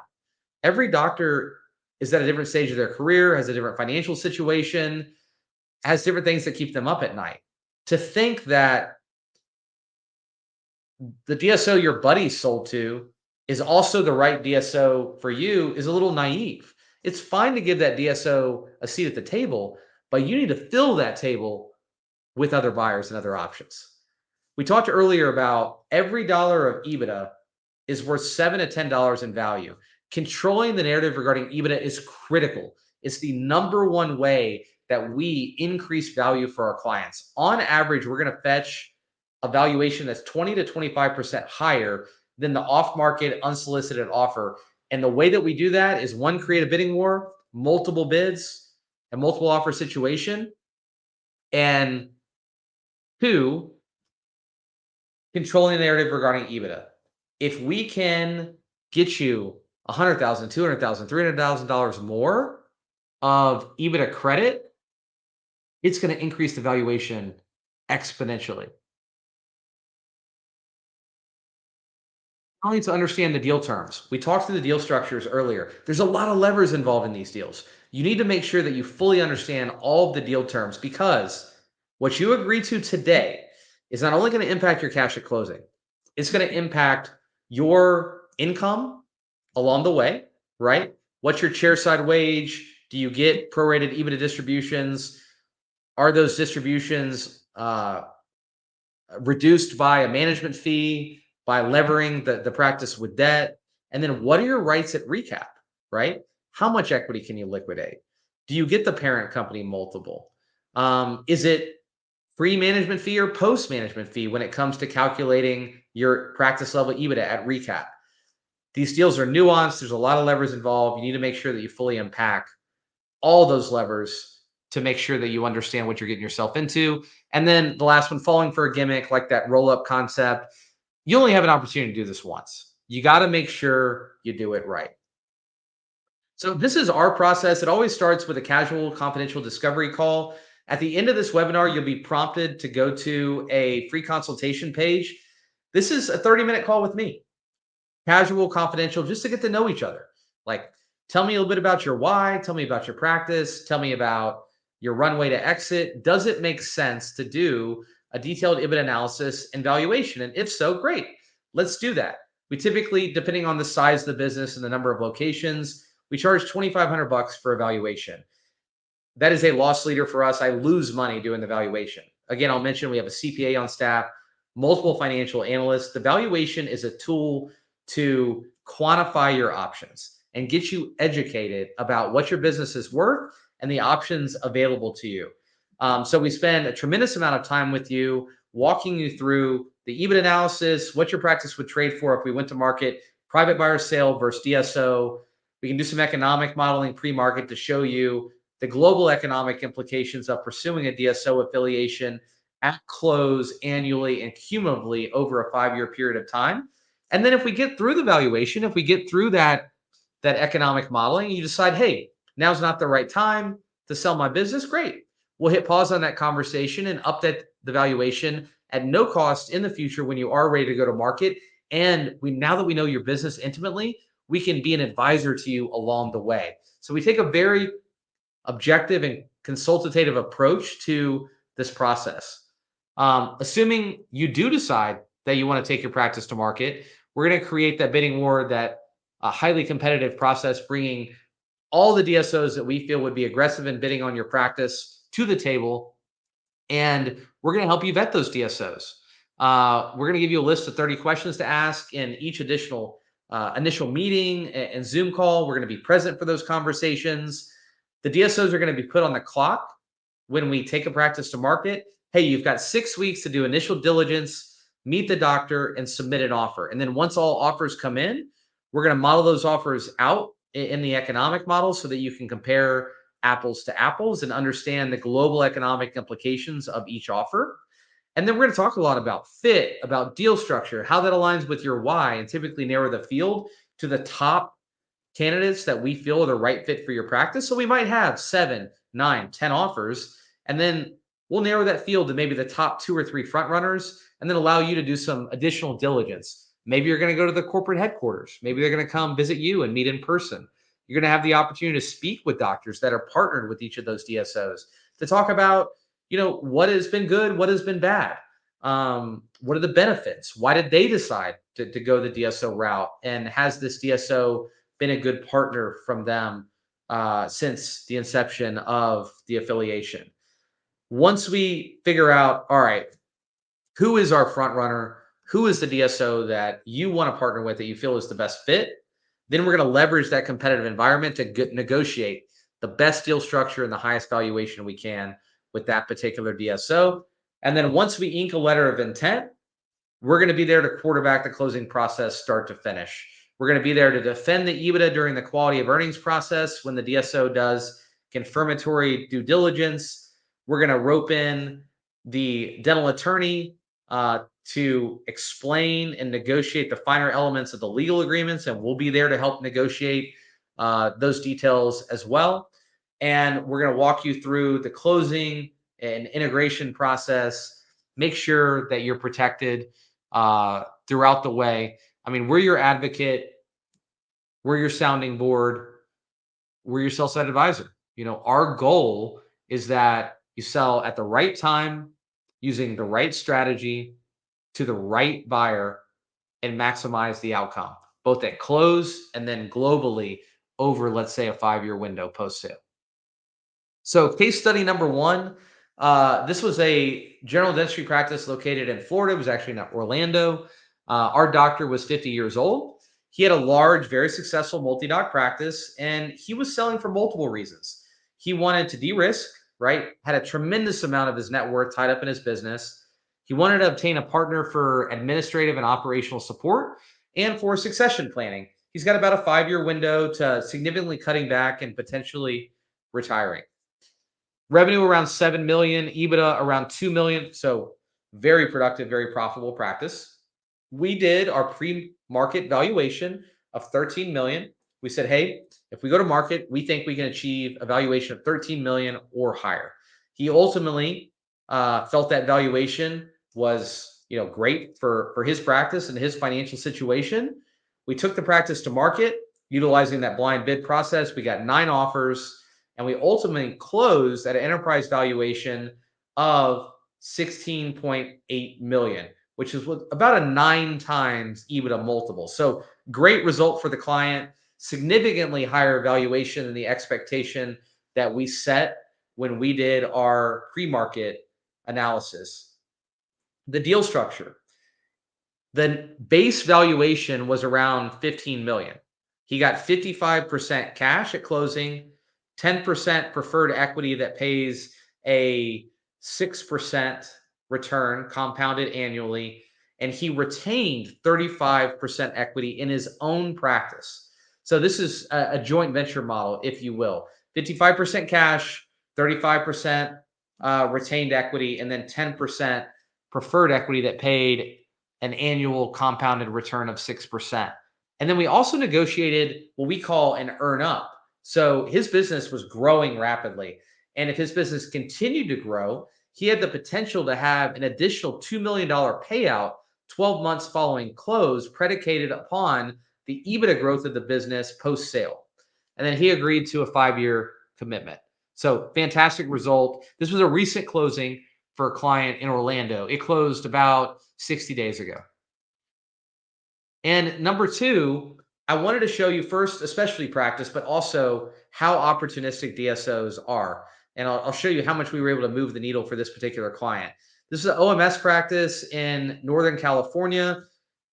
[SPEAKER 1] Every doctor is at a different stage of their career, has a different financial situation, has different things that keep them up at night. To think that the DSO your buddy sold to is also the right DSO for you is a little naive. It's fine to give that DSO a seat at the table, but you need to fill that table with other buyers and other options. We talked earlier about every dollar of EBITDA is worth $7 to $10 in value. Controlling the narrative regarding EBITDA is critical. It's the number one way that we increase value for our clients. On average, we're going to fetch a valuation that's 20 to 25% higher than the off-market unsolicited offer. And the way that we do that is one, create a bidding war, multiple bids, a multiple offer situation, and two, controlling the narrative regarding EBITDA. If we can get you $100,000, $200,000, $300,000 more of EBITDA credit, it's going to increase the valuation exponentially. Only to understand the deal terms. We talked through the deal structures earlier. There's a lot of levers involved in these deals. You need to make sure that you fully understand all of the deal terms because what you agree to today is not only going to impact your cash at closing, it's going to impact your income along the way, right? What's your chair side wage? Do you get prorated EBITDA distributions? Are those distributions reduced by a management fee, by levering the practice with debt? And then what are your rights at recap, right? How much equity can you liquidate? Do you get the parent company multiple? Is it pre-management fee or post-management fee when it comes to calculating your practice level EBITDA at recap? These deals are nuanced. There's a lot of levers involved. You need to make sure that you fully unpack all those levers to make sure that you understand what you're getting yourself into. And then the last one, falling for a gimmick like that roll-up concept. You only have an opportunity to do this once. You got to make sure you do it right. So this is our process. It always starts with a casual confidential discovery call. At the end of this webinar, you'll be prompted to go to a free consultation page. This is a 30-minute call with me. Casual, confidential, just to get to know each other. Like Tell me a little bit about your why. Tell me about your practice. Tell me about your runway to exit. Does it make sense to do a detailed EBITDA analysis and valuation? And if so, great. Let's do that. We typically, depending on the size of the business and the number of locations, we charge $2,500 for evaluation. That is a loss leader for us. I lose money doing the valuation. Again, I'll mention we have a CPA on staff, multiple financial analysts. The valuation is a tool to quantify your options and get you educated about what your business is worth and the options available to you. So we spend a tremendous amount of time with you, walking you through the EBIT analysis, what your practice would trade for if we went to market, private buyer sale versus DSO. We can do some economic modeling pre-market to show you the global economic implications of pursuing a DSO affiliation at close annually and cumulatively over a 5-year period of time. And then if we get through the valuation, if we get through that economic modeling, you decide, hey, now's not the right time to sell my business, great. We'll hit pause on that conversation and update the valuation at no cost in the future when you are ready to go to market. And now that we know your business intimately, we can be an advisor to you along the way. So we take a very objective and consultative approach to this process. Assuming you do decide that you want to take your practice to market, we're going to create that bidding war, that highly competitive process, bringing all the DSOs that we feel would be aggressive in bidding on your practice to the table. And we're going to help you vet those DSOs. We're going to give you a list of 30 questions to ask in each additional initial meeting and Zoom call. We're going to be present for those conversations. The DSOs are going to be put on the clock when we take a practice to market. Hey, you've got 6 weeks to do initial diligence, meet the doctor, and submit an offer. And then once all offers come in, we're going to model those offers out in the economic model so that you can compare apples to apples and understand the global economic implications of each offer. And then we're going to talk a lot about fit, about deal structure, how that aligns with your why, and typically narrow the field to the top candidates that we feel are the right fit for your practice. So we might have 7, 9, 10 offers, and then we'll narrow that field to maybe the top 2 or 3 front runners, and then allow you to do some additional diligence. Maybe you're going to go to the corporate headquarters. Maybe they're going to come visit you and meet in person. You're going to have the opportunity to speak with doctors that are partnered with each of those DSOs to talk about, what has been good, what has been bad. What are the benefits? Why did they decide to go the DSO route? And has this DSO been a good partner from them since the inception of the affiliation? Once we figure out, all right, who is our front runner? Who is the DSO that you want to partner with that you feel is the best fit? Then we're going to leverage that competitive environment to negotiate the best deal structure and the highest valuation we can with that particular DSO. And then once we ink a letter of intent, we're going to be there to quarterback the closing process start to finish. We're going to be there to defend the EBITDA during the quality of earnings process when the DSO does confirmatory due diligence. We're going to rope in the dental attorney to explain and negotiate the finer elements of the legal agreements, and we'll be there to help negotiate those details as well. And we're going to walk you through the closing and integration process, make sure that you're protected throughout the way. I mean, we're your advocate, we're your sounding board, we're your sell-side advisor. Our goal is that you sell at the right time, using the right strategy to the right buyer, and maximize the outcome, both at close and then globally over, let's say, a 5-year window post-sale. So case study number 1, this was a general dentistry practice located in Florida. It was actually in Orlando. Our doctor was 50 years old. He had a large, very successful multi-doc practice, and he was selling for multiple reasons. He wanted to de-risk, right? Had a tremendous amount of his net worth tied up in his business. He wanted to obtain a partner for administrative and operational support and for succession planning. He's got about a 5-year window to significantly cutting back and potentially retiring. Revenue around 7 million, EBITDA around 2 million. So very productive, very profitable practice. We did our pre-market valuation of 13 million. We said, hey, if we go to market, we think we can achieve a valuation of 13 million or higher. He ultimately felt that valuation was, great for his practice and his financial situation. We took the practice to market. Utilizing that blind bid process, we got 9 offers, and we ultimately closed at an enterprise valuation of 16.8 million, which is about a 9 times EBITDA multiple. So great result for the client, significantly higher valuation than the expectation that we set when we did our pre-market analysis. The deal structure. The base valuation was around 15 million. He got 55% cash at closing, 10% preferred equity that pays a 6% return compounded annually, and he retained 35% equity in his own practice. So this is a joint venture model, if you will. 55% cash, 35% retained equity, and then 10% preferred equity that paid an annual compounded return of 6%. And then we also negotiated what we call an earn up. So his business was growing rapidly. And if his business continued to grow, he had the potential to have an additional $2 million payout 12 months following close, predicated upon the EBITDA growth of the business post sale. And then he agreed to a 5-year commitment. So fantastic result. This was a recent closing for a client in Orlando. It closed about 60 days ago. And number two, I wanted to show you first, especially practice, but also how opportunistic DSOs are. And I'll show you how much we were able to move the needle for this particular client. This is an OMS practice in Northern California.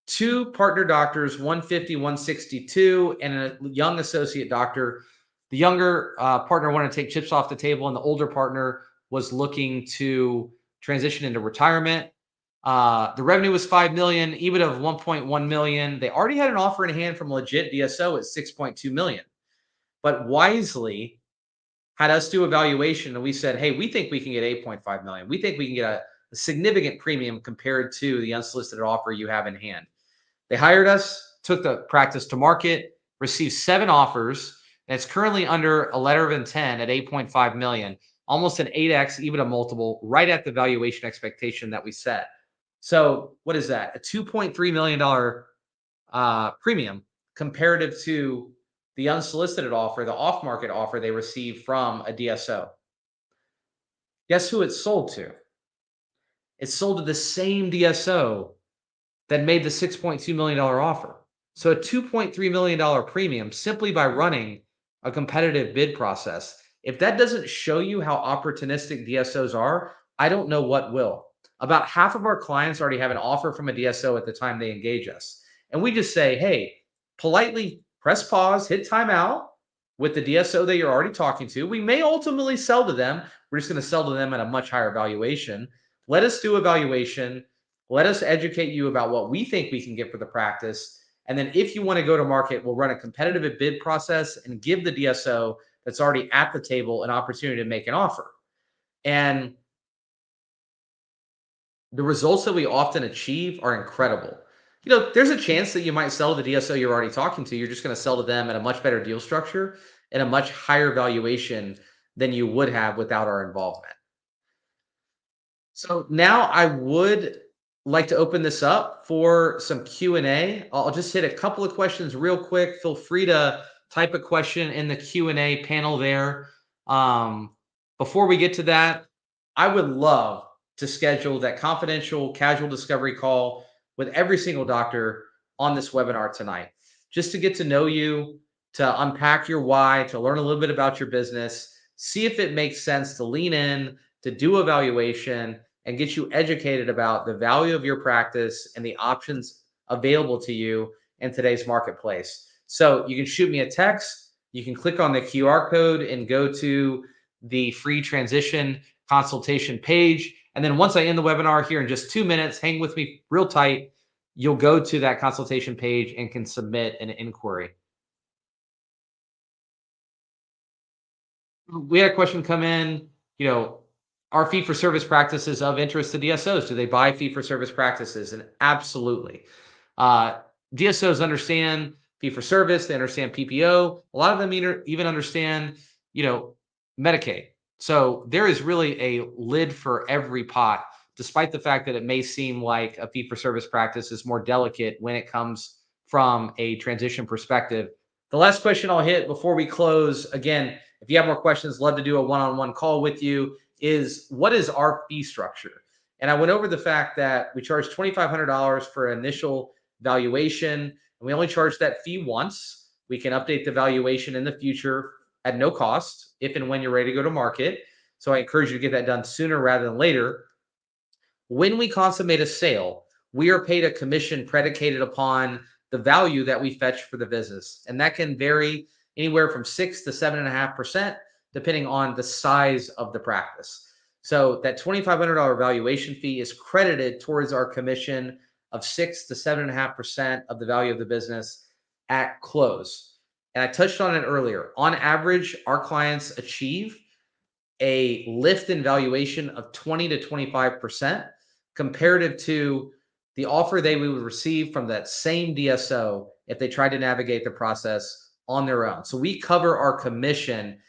[SPEAKER 1] 2 partner doctors, 150, 162, and a young associate doctor. The younger partner wanted to take chips off the table, and the older partner was looking to transition into retirement. The revenue was 5 million, EBITDA of 1.1 million. They already had an offer in hand from a legit DSO at 6.2 million, but wisely had us do a valuation, and we said, hey, we think we can get 8.5 million. We think we can get a significant premium compared to the unsolicited offer you have in hand. They hired us, took the practice to market, received 7 offers, and it's currently under a letter of intent at 8.5 million, almost an 8x EBITDA multiple, right at the valuation expectation that we set. So what is that? A $2.3 million premium comparative to the unsolicited offer, the off-market offer they received from a DSO. Guess who it's sold to? It's sold to the same DSO that made the $6.2 million offer. So a $2.3 million premium simply by running a competitive bid process. If that doesn't show you how opportunistic DSOs are, I don't know what will. About half of our clients already have an offer from a DSO at the time they engage us. And we just say, hey, politely press pause, hit timeout with the DSO that you're already talking to. We may ultimately sell to them. We're just going to sell to them at a much higher valuation. Let us do a valuation. Let us educate you about what we think we can get for the practice. And then if you want to go to market, we'll run a competitive bid process and give the DSO that's already at the table an opportunity to make an offer. And the results that we often achieve are incredible. You know, there's a chance that you might sell to the DSO you're already talking to. You're just going to sell to them at a much better deal structure and a much higher valuation than you would have without our involvement. So now I would like to open this up for some Q&A. I'll just hit a couple of questions real quick. Feel free to type a question in the Q&A panel there. Before we get to that, I would love to schedule that confidential casual discovery call with every single doctor on this webinar tonight, just to get to know you, to unpack your why, to learn a little bit about your business, see if it makes sense to lean in, to do evaluation, and get you educated about the value of your practice and the options available to you in today's marketplace. So you can shoot me a text. You can click on the QR code and go to the free transition consultation page. And then once I end the webinar here in just 2 minutes, hang with me real tight. You'll go to that consultation page and can submit an inquiry. We had a question come in, are fee-for-service practices of interest to DSOs? Do they buy fee-for-service practices? And absolutely. DSOs understand fee-for-service. They understand PPO. A lot of them even understand, Medicaid. So there is really a lid for every pot, despite the fact that it may seem like a fee-for-service practice is more delicate when it comes from a transition perspective. The last question I'll hit before we close, again, if you have more questions, love to do a one-on-one call with you, is what is our fee structure? And I went over the fact that we charge $2,500 for initial valuation, and we only charge that fee once. We can update the valuation in the future at no cost if and when you're ready to go to market. So I encourage you to get that done sooner rather than later. When we consummate a sale, we are paid a commission predicated upon the value that we fetch for the business. And that can vary anywhere from 6 to 7.5%, depending on the size of the practice. So that $2,500 valuation fee is credited towards our commission of 6 to 7.5% of the value of the business at close. And I touched on it earlier. On average, our clients achieve a lift in valuation of 20 to 25% comparative to the offer they would receive from that same DSO if they tried to navigate the process on their own. So we cover our commission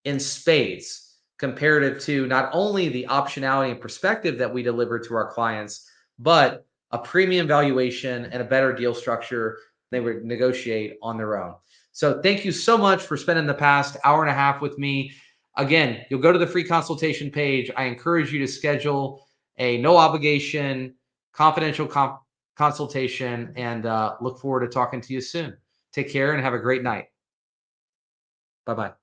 [SPEAKER 1] in spades comparative to not only the optionality and perspective that we deliver to our clients, but a premium valuation and a better deal structure they would negotiate on their own. So thank you so much for spending the past hour and a half with me. Again, you'll go to the free consultation page. I encourage you to schedule a no obligation, confidential consultation, and look forward to talking to you soon. Take care and have a great night. Bye-bye.